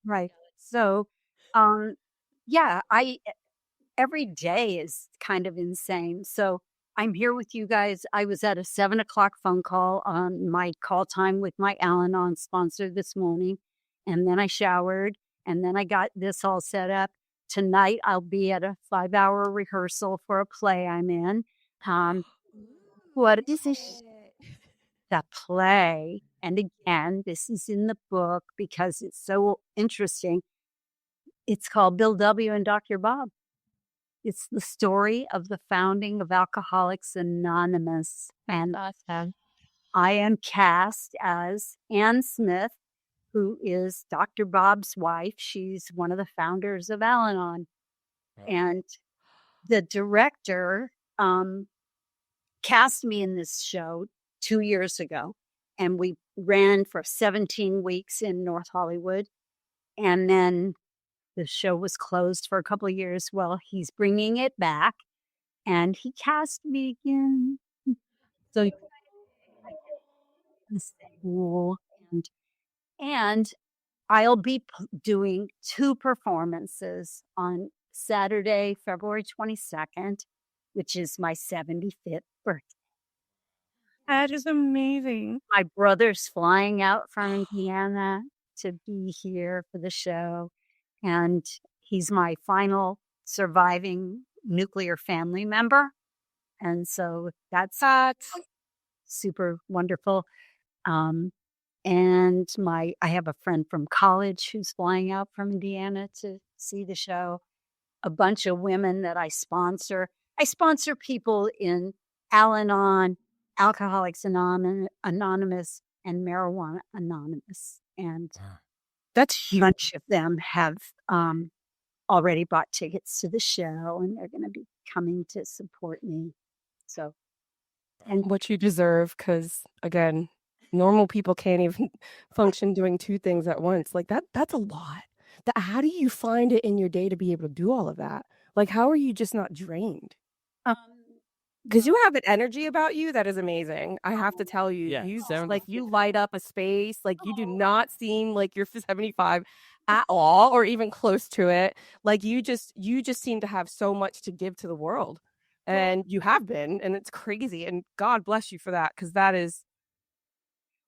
Right. So, yeah, every day is kind of insane. So I'm here with you guys. I was at a 7:00 phone call on my call time with my Al-Anon sponsor this morning. And then I showered, and then I got this all set up. Tonight, I'll be at a 5-hour rehearsal for a play I'm in. What is this? The play. And again, this is in the book because it's so interesting. It's called Bill W. and Dr. Bob. It's the story of the founding of Alcoholics Anonymous. And Awesome. I am cast as Ann Smith, who is Dr. Bob's wife. She's one of the founders of Al-Anon. Wow. And the director cast me in this show 2 years ago. And we ran for 17 weeks in North Hollywood. And then the show was closed for a couple of years. Well, he's bringing it back. And he cast me again. So and I'll be doing 2 performances on Saturday, February 22nd, which is my 75th birthday. That is amazing. My brother's flying out from Indiana to be here for the show. And he's my final surviving nuclear family member. And so that's super wonderful. And I have a friend from college who's flying out from Indiana to see the show. A bunch of women that I sponsor. I sponsor people in Al-Anon, Alcoholics Anonymous, and Marijuana Anonymous. And That's a bunch of them have already bought tickets to the show, and they're going to be coming to support me. So, and what you deserve, because again, normal people can't even function doing 2 things at once. That's a lot. How do you find it in your day to be able to do all of that? How are you just not drained? Because you have an energy about you that is amazing. I have to tell you, Yeah, you light up a space. You do not seem like you're 75 at all, or even close to it. You just seem to have so much to give to the world. And you have been, and it's crazy. And God bless you for that, because that is.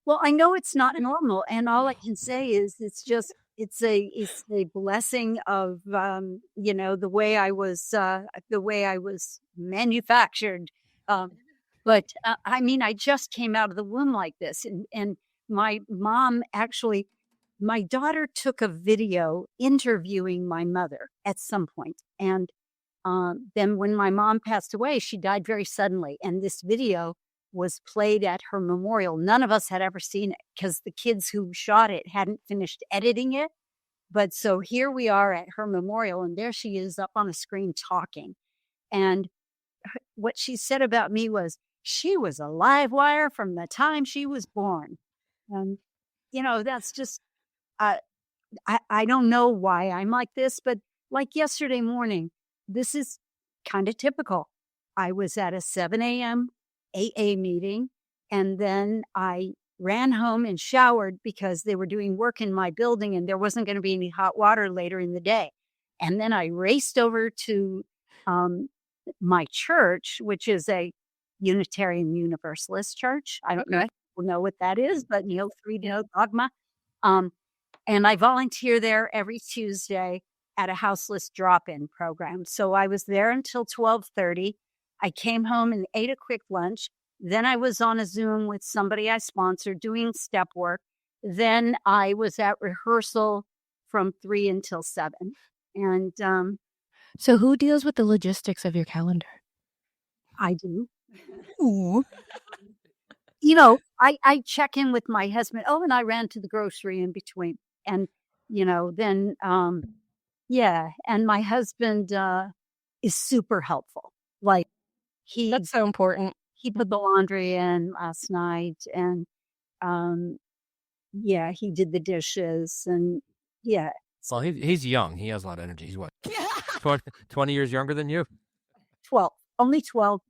Well, I know it's not normal, and all I can say is it's a blessing of the way I was manufactured. But I mean, I just came out of the womb like this, and my mom actually, my daughter took a video interviewing my mother at some point, and then when my mom passed away, she died very suddenly, and this video was played at her memorial. None of us had ever seen it because the kids who shot it hadn't finished editing it. But so here we are at her memorial, and there she is up on a screen talking. And what she said about me was, she was a live wire from the time she was born. And, that's just, I don't know why I'm like this, but like yesterday morning, this is kind of typical. I was at a 7 a.m. AA meeting, and then I ran home and showered because they were doing work in my building and there wasn't going to be any hot water later in the day. And then I raced over to my church, which is a Unitarian Universalist church. I don't know if people know what that is, but three-no dogma. And I volunteer there every Tuesday at a houseless drop-in program. So I was there until 12:30. I came home and ate a quick lunch. Then I was on a Zoom with somebody I sponsored doing step work. Then I was at rehearsal from 3 until 7. And So who deals with the logistics of your calendar? I do. I check in with my husband. Oh, and I ran to the grocery in between. And, then, and my husband is super helpful. Like, That's so important. he put the laundry in last night, and he did the dishes, and Well, he's young. He has a lot of energy. He's what, 20 years younger than you? 12, only 12.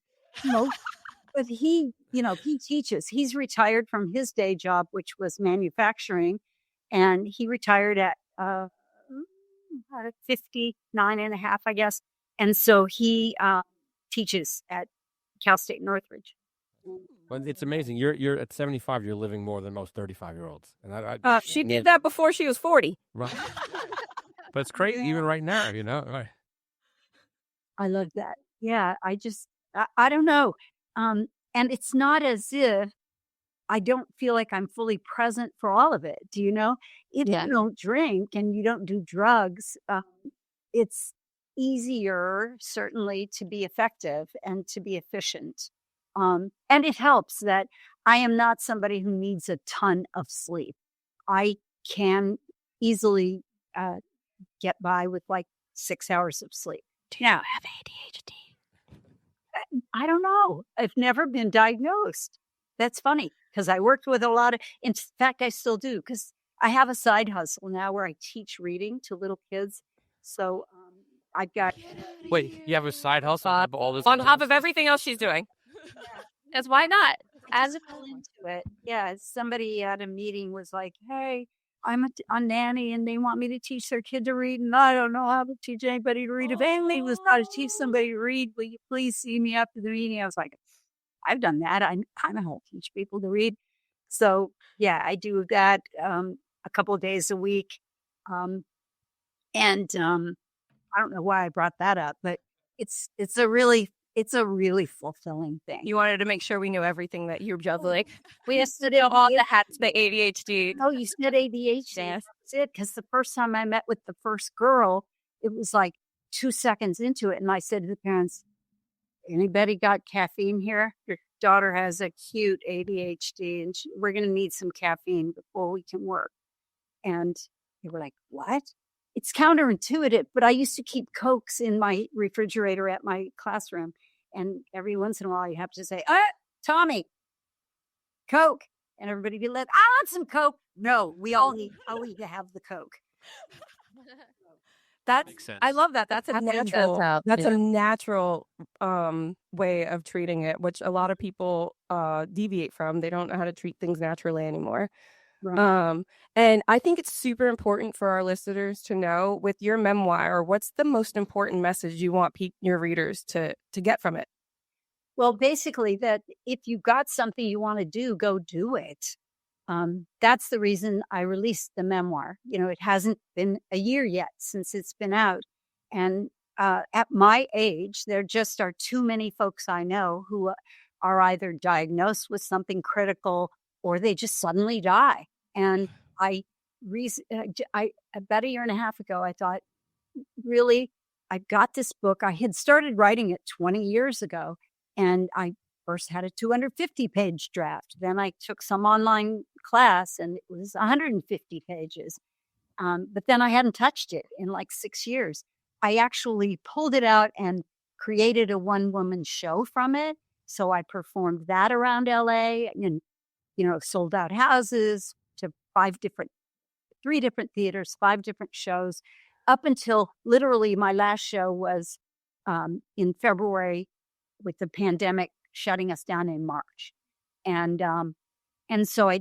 But he teaches. He's retired from his day job, which was manufacturing, and he retired at 59 and a half, I guess. And so he teaches at Cal State Northridge. Well, it's amazing. You're at 75. You're living more than most 35-year-olds. And She did that before she was 40. Right. But it's crazy even right now. Right. I love that. Yeah, I don't know. And it's not as if I don't feel like I'm fully present for all of it. Do you know? If you don't drink and you don't do drugs, it's easier, certainly, to be effective and to be efficient. And it helps that I am not somebody who needs a ton of sleep. I can easily get by with like 6 hours of sleep. Do you have ADHD? I don't know. I've never been diagnosed. That's funny because I worked with a lot of, in fact, I still do, because I have a side hustle now where I teach reading to little kids. So I've got. Wait, you have a side hustle? All this On top of everything else she's doing. Because why not? As a into it. Yeah. Somebody at a meeting was like, hey, I'm a nanny and they want me to teach their kid to read. And I don't know how to teach anybody to read. If anybody was how to teach somebody to read, will you please see me after the meeting? I was like, I've done that. I know how to teach people to read. So yeah, I do that a couple of days a week. And I don't know why I brought that up, but it's a really fulfilling thing. You wanted to make sure we knew everything that you're juggling. We have to know all the hats, the ADHD. Oh, you said ADHD. Yes. That's it. Because the first time I met with the first girl, it was like 2 seconds into it. And I said to the parents, anybody got caffeine here? Your daughter has acute ADHD and we're going to need some caffeine before we can work. And they were like, what? It's counterintuitive, but I used to keep Cokes in my refrigerator at my classroom. And every once in a while you have to say, Tommy, Coke. And everybody be like, I want some Coke. No, we all need to have the Coke. Makes sense. I love that. That's a natural. That's Yeah. a natural way of treating it, which a lot of people deviate from. They don't know how to treat things naturally anymore. Right. And I think it's super important for our listeners to know with your memoir, what's the most important message you want your readers to get from it? Well, basically, that if you got something you want to do, go do it. That's the reason I released the memoir. It hasn't been a year yet since it's been out. And at my age, there just are too many folks I know who are either diagnosed with something critical or they just suddenly die. And about a year and a half ago, I thought, really, I got this book. I had started writing it 20 years ago, and I first had a 250-page draft. Then I took some online class, and it was 150 pages. But then I hadn't touched it in like 6 years. I actually pulled it out and created a one-woman show from it. So I performed that around LA and, sold out houses to 3 different theaters, 5 different shows, up until literally my last show was in February, with the pandemic shutting us down in March. And so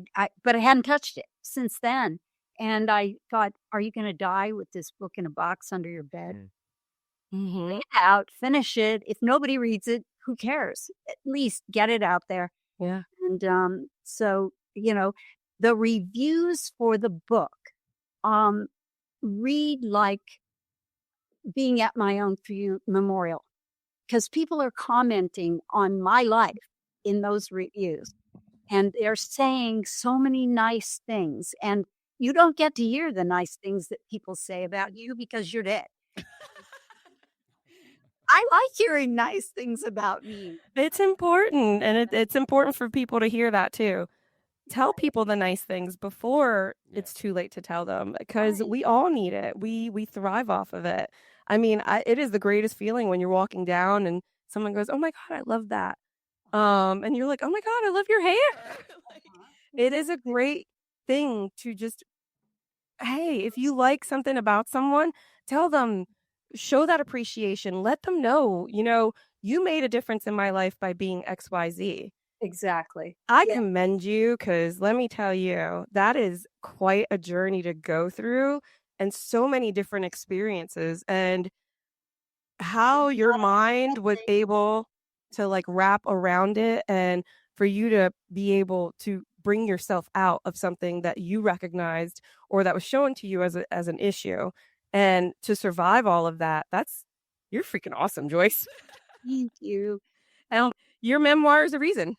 but I hadn't touched it since then. And I thought, are you going to die with this book in a box under your bed? Mm-hmm. Get it out, finish it. If nobody reads it, who cares? At least get it out there. Yeah. And so, the reviews for the book read like being at my own memorial, because people are commenting on my life in those reviews, and they're saying so many nice things. And you don't get to hear the nice things that people say about you because you're dead. I like hearing nice things about me. It's important, and it's important for people to hear that too. Tell people the nice things before it's too late to tell them, because we all need it. We thrive off of it. I mean, it is the greatest feeling when you're walking down and someone goes, "Oh my God, I love that," and you're like, "Oh my God, I love your hair." It is a great thing to just, hey, if you like something about someone, tell them, show that appreciation, let them know, you made a difference in my life by being XYZ. Exactly. I commend you, because let me tell you, that is quite a journey to go through, and so many different experiences, and how your mind was able to like wrap around it, and for you to be able to bring yourself out of something that you recognized or that was shown to you as an issue, and to survive all of that. You're freaking awesome, Joyce. Thank you. Your memoir has a reason.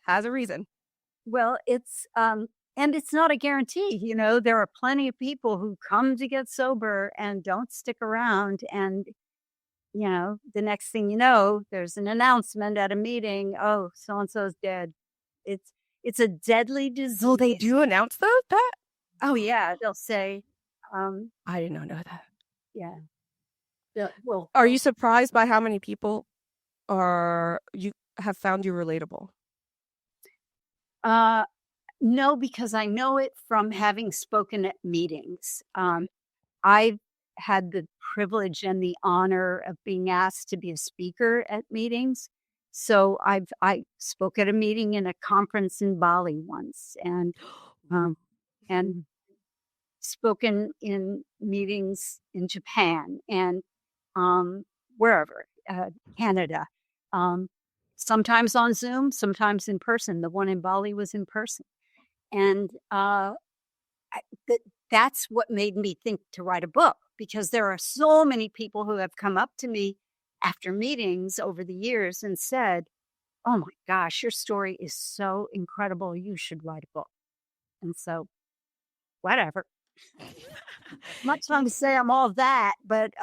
Well, it's and it's not a guarantee. There are plenty of people who come to get sober and don't stick around, and the next thing you know, there's an announcement at a meeting. Oh, so and so's dead. It's a deadly disease. So they do announce that? Oh yeah, they'll say. I did not know that. Yeah. Well, are you surprised by how many people you have found you relatable? No, because I know it from having spoken at meetings. I've had the privilege and the honor of being asked to be a speaker at meetings. So I spoke at a meeting in a conference in Bali once, and spoken in meetings in Japan and wherever, Canada. Sometimes on Zoom, sometimes in person. The one in Bali was in person. And that's what made me think to write a book, because there are so many people who have come up to me after meetings over the years and said, "Oh my gosh, your story is so incredible. You should write a book." And so, whatever. Much fun to say I'm all that, but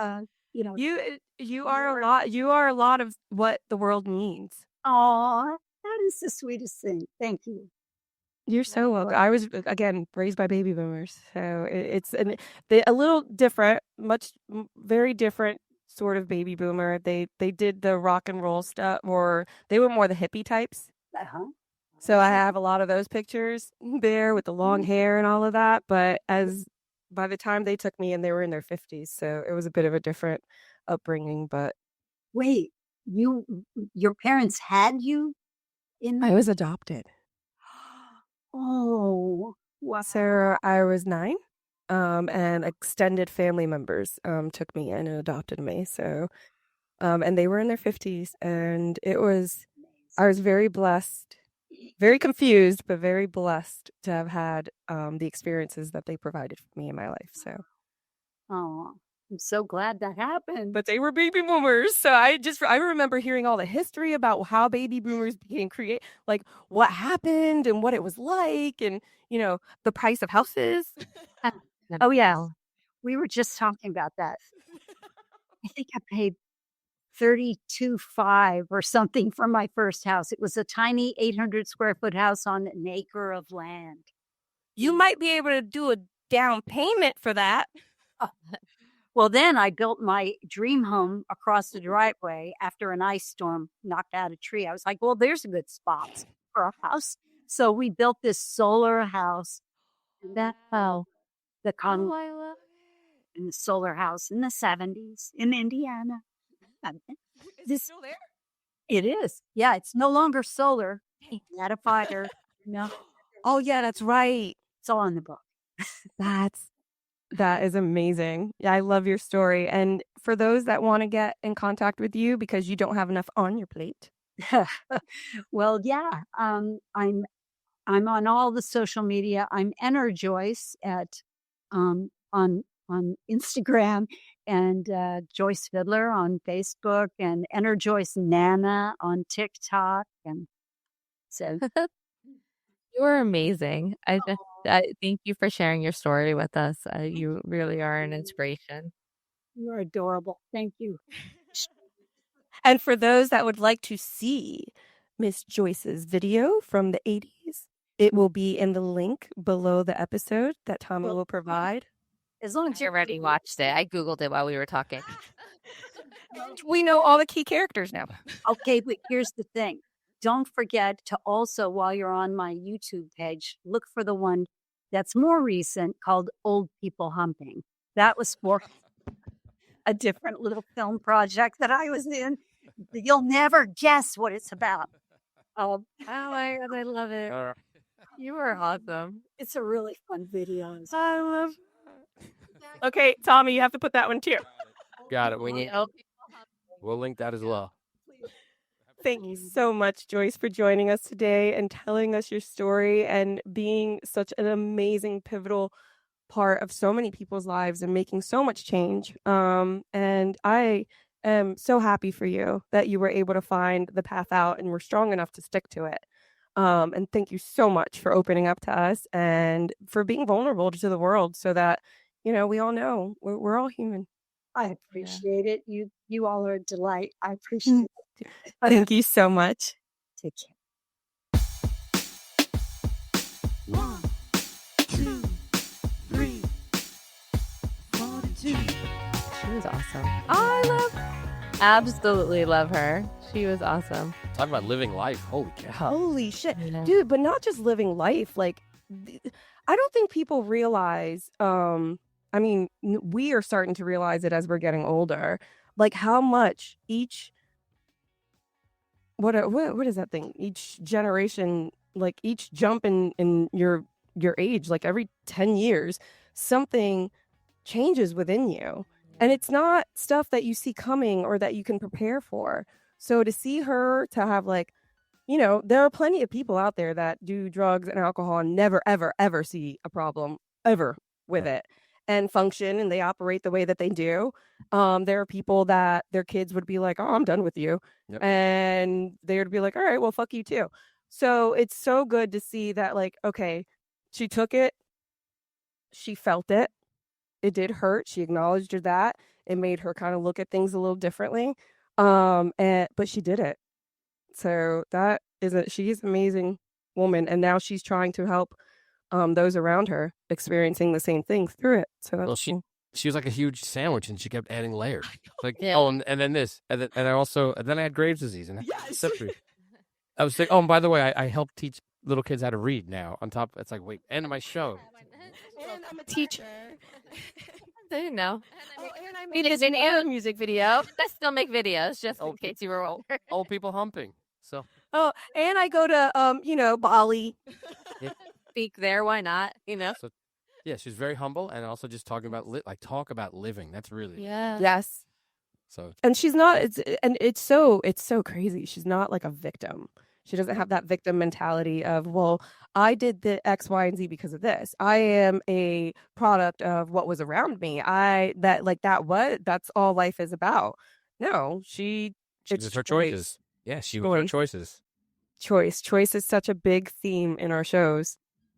you are a lot of what the world needs. Aw, that is the sweetest thing. Thank you. You're so welcome. I was, again, raised by baby boomers, so it's a little different, very different sort of baby boomer. They did the rock and roll stuff, or they were more the hippie types. So I have a lot of those pictures there with the long hair and all of that. But by the time they took me in, they were in their 50s, so it was a bit of a different upbringing. But wait, your parents had you in? I was adopted. Oh, wow. So I was 9, and extended family members took me in and adopted me. So, and they were in their 50s, and it was I was very blessed, very confused, but very blessed to have had the experiences that they provided for me in my life. So, Oh, I'm so glad that happened. but they were baby boomers, so I remember hearing all the history about how baby boomers became like what happened and what it was like, and the price of houses. Oh, yeah. We were just talking about that. I think I paid $32,500 or something for my first house. It was a tiny 800 square foot house on an acre of land. You might be able to do a down payment for that. Well, then I built my dream home across the driveway after an ice storm knocked out a tree. I was like, well, there's a good spot for a house. So we built this solar house. And that the con I love in the solar house in the 70s in Indiana. Is it still there? It is. Yeah, it's no longer solar. Had a fire. No, Oh yeah, that's right. it's all in the book. That is amazing. Yeah, I love your story. And for those that want to get in contact with you because you don't have enough on your plate. Well, yeah. I'm on all the social media. I'm Enter Joyce at on Instagram, and Joyce Fidler on Facebook, and Enter Joyce Nana on TikTok. And so You are amazing. I thank you for sharing your story with us. You really are an inspiration. you're adorable. Thank you. And for those that would like to see Miss Joyce's video from the 80s, it will be in the link below the episode that Tommy will provide. As long as I already watched it. I Googled it while we were talking. We know all the key characters now. Okay, but here's the thing. Don't forget to also, while you're on my YouTube page, look for the one that's more recent called Old People Humping. That was for a different little film project that I was in. You'll never guess what it's about. Oh my God, I love it. You are awesome. It's a really fun video. I love. Okay, Tommy, you have to put that one too. Got it. We'll link that as well. Thank you so much, Joyce, for joining us today and telling us your story and being such an amazing, pivotal part of so many people's lives and making so much change. And I am so happy for you that you were able to find the path out and were strong enough to stick to it. And thank you so much for opening up to us and for being vulnerable to the world so that, we all know we're all human. I appreciate it. You all are a delight. I appreciate it. Thank you so much. Take care. 1, 2, 3, 42. She was awesome. Absolutely love her. She was awesome. Talking about living life. Holy cow. Holy shit. Yeah. Dude, but not just living life. Like, I don't think people realize, we are starting to realize it as we're getting older, like how much each, what is that thing? Each generation, like each jump in your age, like every 10 years, something changes within you. And it's not stuff that you see coming or that you can prepare for. So to see her to have there are plenty of people out there that do drugs and alcohol and never, ever, ever see a problem ever with it and function and they operate the way that they do. There are people that their kids would be like, oh, I'm done with you. Yep. And they would be like, all right, well, fuck you too. So it's so good to see that, okay, she took it. She felt it. It did hurt. She acknowledged that. It made her kind of look at things a little differently. But she did it. So she's an amazing woman. And now she's trying to help those around her experiencing the same thing through it. So that's Well, she was like a huge sandwich, and she kept adding layers. Like, Yeah. and then this, and then I had Graves' disease, and I was like, oh, and by the way, I help teach little kids how to read now. On top, it's like, wait, and my show. And I'm a teacher. I didn't know. And I It is an music video. I still make videos, just in case you were older. Old people humping. So Oh, and I go to Bali. Speak there, why not? yeah, she's very humble, and also just talking about talk about living. That's really Yeah. Yes. so. And she's not it's so crazy. She's not like a victim. She doesn't have that victim mentality of, well, I did the X, Y, and Z because of this. I am a product of what was around me. That's all life is about. No, It's it's her choice. choices. Yeah, she was her choices. Choice is such a big theme in our shows.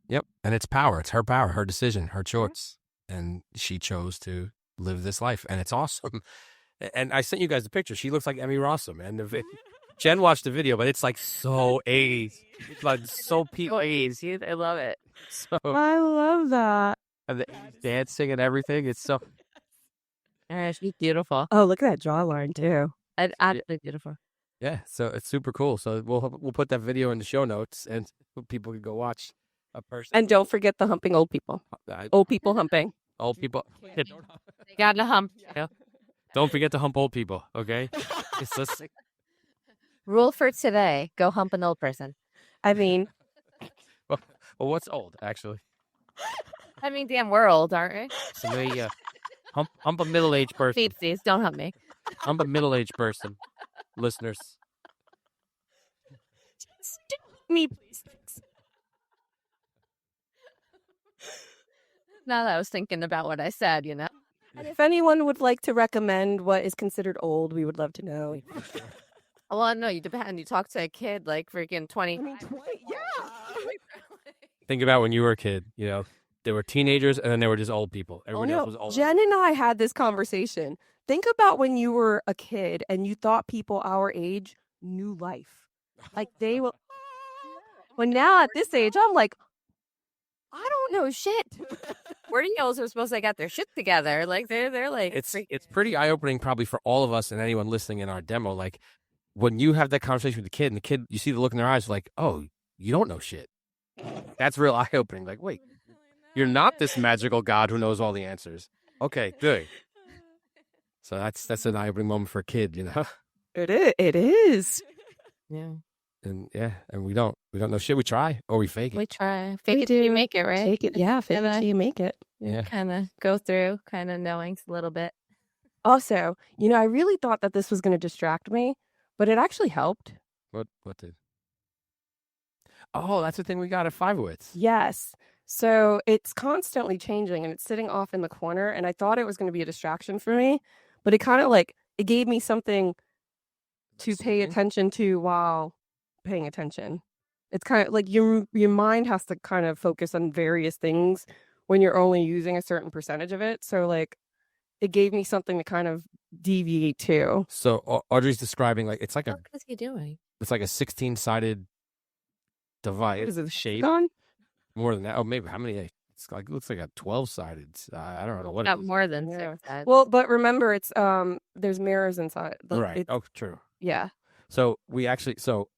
Yep. And it's power. It's her power, her decision, her choice. And she chose to live this life. And it's awesome. And I sent you guys the picture. She looks like Emmy Rossum. And Jen watched the video, but it's like so 80s. It's like so peak 80s. I love it. So I love that. and the dancing and everything. It's so She's beautiful. Oh, look at that jawline too. Absolutely beautiful. yeah. So it's super cool. So we'll put that video in the show notes and people can go watch a person. And don't forget the humping old people. Old people humping. Old people. They got to hump. Don't forget to hump old people. Okay. It's just Rule for today: go hump an old person. I mean, well, what's old actually? I mean, damn, we're old, aren't we? So maybe hump a middle-aged person. Beepsies, don't hump me. Hump a middle-aged person. Listeners. Me, please. Now that I was thinking about what I said, you know. and if anyone would like to recommend what is considered old, we would love to know. Well, no, you depend. You talk to a kid like freaking 20. I mean, 20, yeah. Think about when you were a kid, you know, there were teenagers and then there were just old people. Everybody else was old. Jen and I had this conversation. Think about when you were a kid and you thought people our age knew life. Like they will. Well, now at this age, I'm like, I don't know shit. 40-year-olds are supposed to get their shit together. Like they're like It's pretty eye-opening probably for all of us and anyone listening in our demo. Like when you have that conversation with the kid and the kid, you see the look in their eyes like, oh, you don't know shit. That's real eye-opening. Like, wait, you're not this magical God who knows all the answers. Okay, good. So that's an eye-opening moment for a kid, you know? It is. yeah. And we don't know shit. We try or we fake it. We try. Fake it till you make it, right? Fake it. Yeah, fake it till you make it. Yeah. Kind of go through, kind of knowing a little bit. Also, I really thought that this was going to distract me, but it actually helped. What did? Oh, that's the thing we got at Fivewits. Yes. So it's constantly changing and it's sitting off in the corner. And I thought it was going to be a distraction for me, but it kind of it gave me something to pay attention to while paying attention. It's kind of like your mind has to kind of focus on various things when you're only using a certain percentage of it. So it gave me something to kind of deviate to. So Audrey's describing it's like What is he doing? it's like a 16-sided device. What is it, shape? on? More than that. Oh, maybe how many? It looks like a 12-sided. I don't know what. Got It is. more than Yeah. 6 heads. Well, but remember, it's there's mirrors inside. Right. Oh, true. Yeah. So we actually. So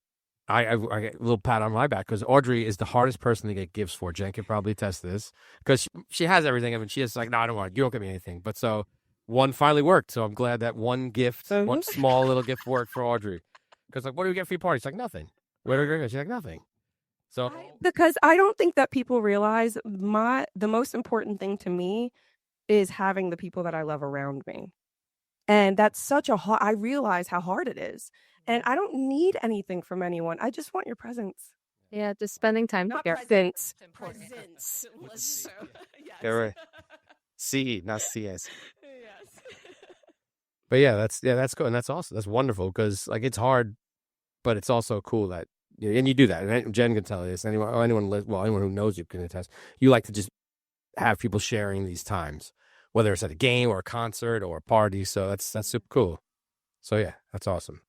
I get a little pat on my back because Audrey is the hardest person to get gifts for. Jen can probably attest to this because she has everything. I mean, she is like, no, I don't want it. You don't get me anything. But so one finally worked. So I'm glad that one gift, one small little gift worked for Audrey. Because what do we get for your party? She's like, nothing. Where do we go? She's like, nothing. So Because I don't think that people realize the most important thing to me is having the people that I love around me. And that's such I realize how hard it is. And I don't need anything from anyone. I just want your presence. Yeah, just spending time Not together. presents. yeah, right. CE, not CS. But yeah, that's good, and that's awesome. That's wonderful because it's hard, but it's also cool that and you do that. And Jen can tell you this. Anyone who knows you can attest. You like to just have people sharing these times, whether it's at a game or a concert or a party. So that's super cool. So yeah, that's awesome.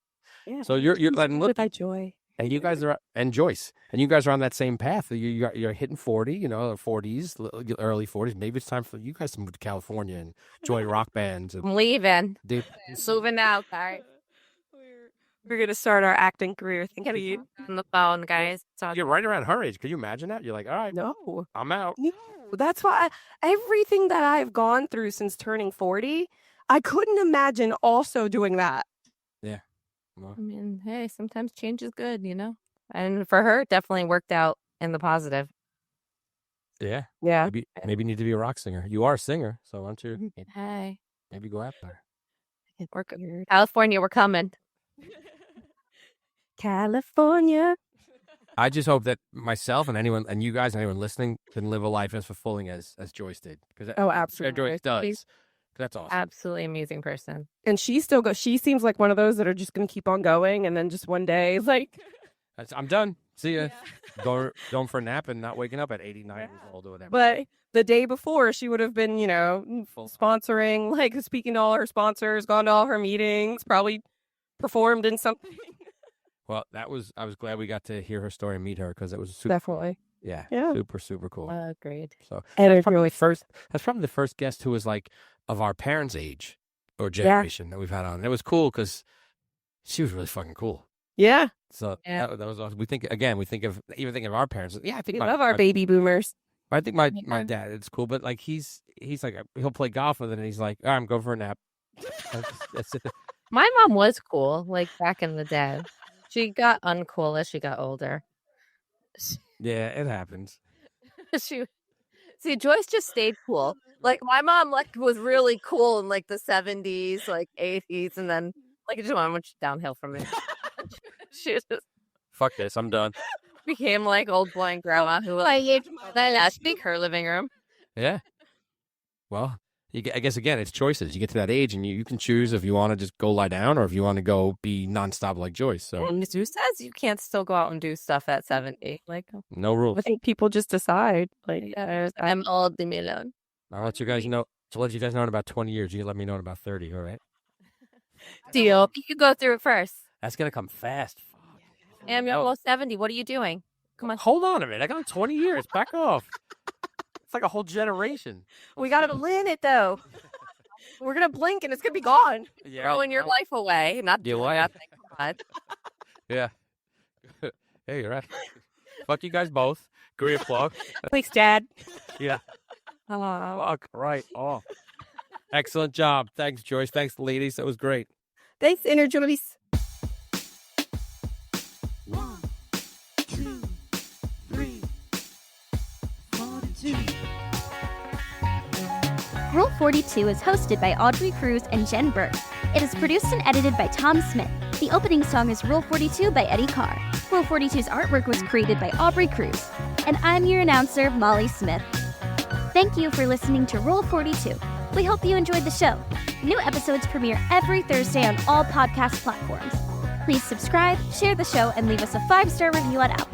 Yeah. So you're letting look, With that joy. and you guys are and Joyce, and you guys are on that same path. You're hitting 40, 40s, early 40s. Maybe it's time for you guys to move to California and join rock bands. I'm leaving. Dude, Moving out, guys. We're going to start our acting career. On the phone, guys. you're right around her age. Can you imagine that? You're like, all right, No. I'm out. No. That's why everything that I've gone through since turning 40, I couldn't imagine also doing that. Yeah. Well, I mean, hey, sometimes change is good, And for her, it definitely worked out in the positive. yeah. Yeah. Maybe you need to be a rock singer. You are a singer, so why don't you Hey, maybe go after her? we're California, we're coming. California. I just hope that myself and anyone, and you guys and anyone listening, can live a life as fulfilling as Joyce did. Because Oh, absolutely. Joyce does. That's awesome. Absolutely amazing person. And she still goes. She seems like one of those that are just going to keep on going, and then just one day, like, I'm done. See ya. Going for a nap and not waking up at 89 years old or whatever. but the day before, she would have been, sponsoring, like speaking to all her sponsors, gone to all her meetings, probably performed in something. Well, I was glad we got to hear her story and meet her because it was super. Definitely. Yeah. Yeah. Super, super cool. Agreed. So And that's it's probably really that's probably the first guest who was like of our parents' age or generation that we've had on. It was cool because she was really fucking cool. Yeah. So Yeah. that was awesome. We think of our parents. Yeah, I think We love our baby boomers. I think my dad, it's cool, but like he's like he'll play golf with it, and he's like, all right, I'm going for a nap. That's it. My mom was cool, like back in the day. She got uncool as she got older. Yeah, it happens. See, Joyce just stayed cool. Like my mom, was really cool in like the 70s, like 80s, and then like it just went downhill from it. She just Fuck this, I'm done. became like old blind grandma who speak her living room. Yeah. Well, I guess again, it's choices. You get to that age, and you can choose if you want to just go lie down or if you want to go be nonstop like Joyce. So And who says you can't still go out and do stuff at 70? Like, no rules. I think people just decide. Like, I'm old, leave me alone. I'll let you guys know. To let you guys know in about 20 years, you can let me know in about 30. All right. Deal. You can go through it first. That's gonna come fast. And you're almost 70. What are you doing? Come on. Hold on a minute. I got 20 years. Back off. It's like a whole generation. we got to plan it, though. We're going to blink, and it's going to be gone. Yeah. Throwing your life away, not Your doing life. nothing. Come on. Yeah. Hey, you're right. Fuck you guys both. Great plug. Thanks, Dad. Yeah. Fuck right off. Excellent job. Thanks, Joyce. Thanks, ladies. That was great. Thanks, Inner Joyce. 1, 2, 3, 42. Rule 42 is hosted by Audrey Cruz and Jen Burke. It is produced and edited by Tom Smith. The opening song is Rule 42 by Eddie Carr. Rule 42's artwork was created by Aubrey Cruz. And I'm your announcer, Molly Smith. Thank you for listening to Rule 42. We hope you enjoyed the show. New episodes premiere every Thursday on all podcast platforms. Please subscribe, share the show, and leave us a 5-star review on Apple.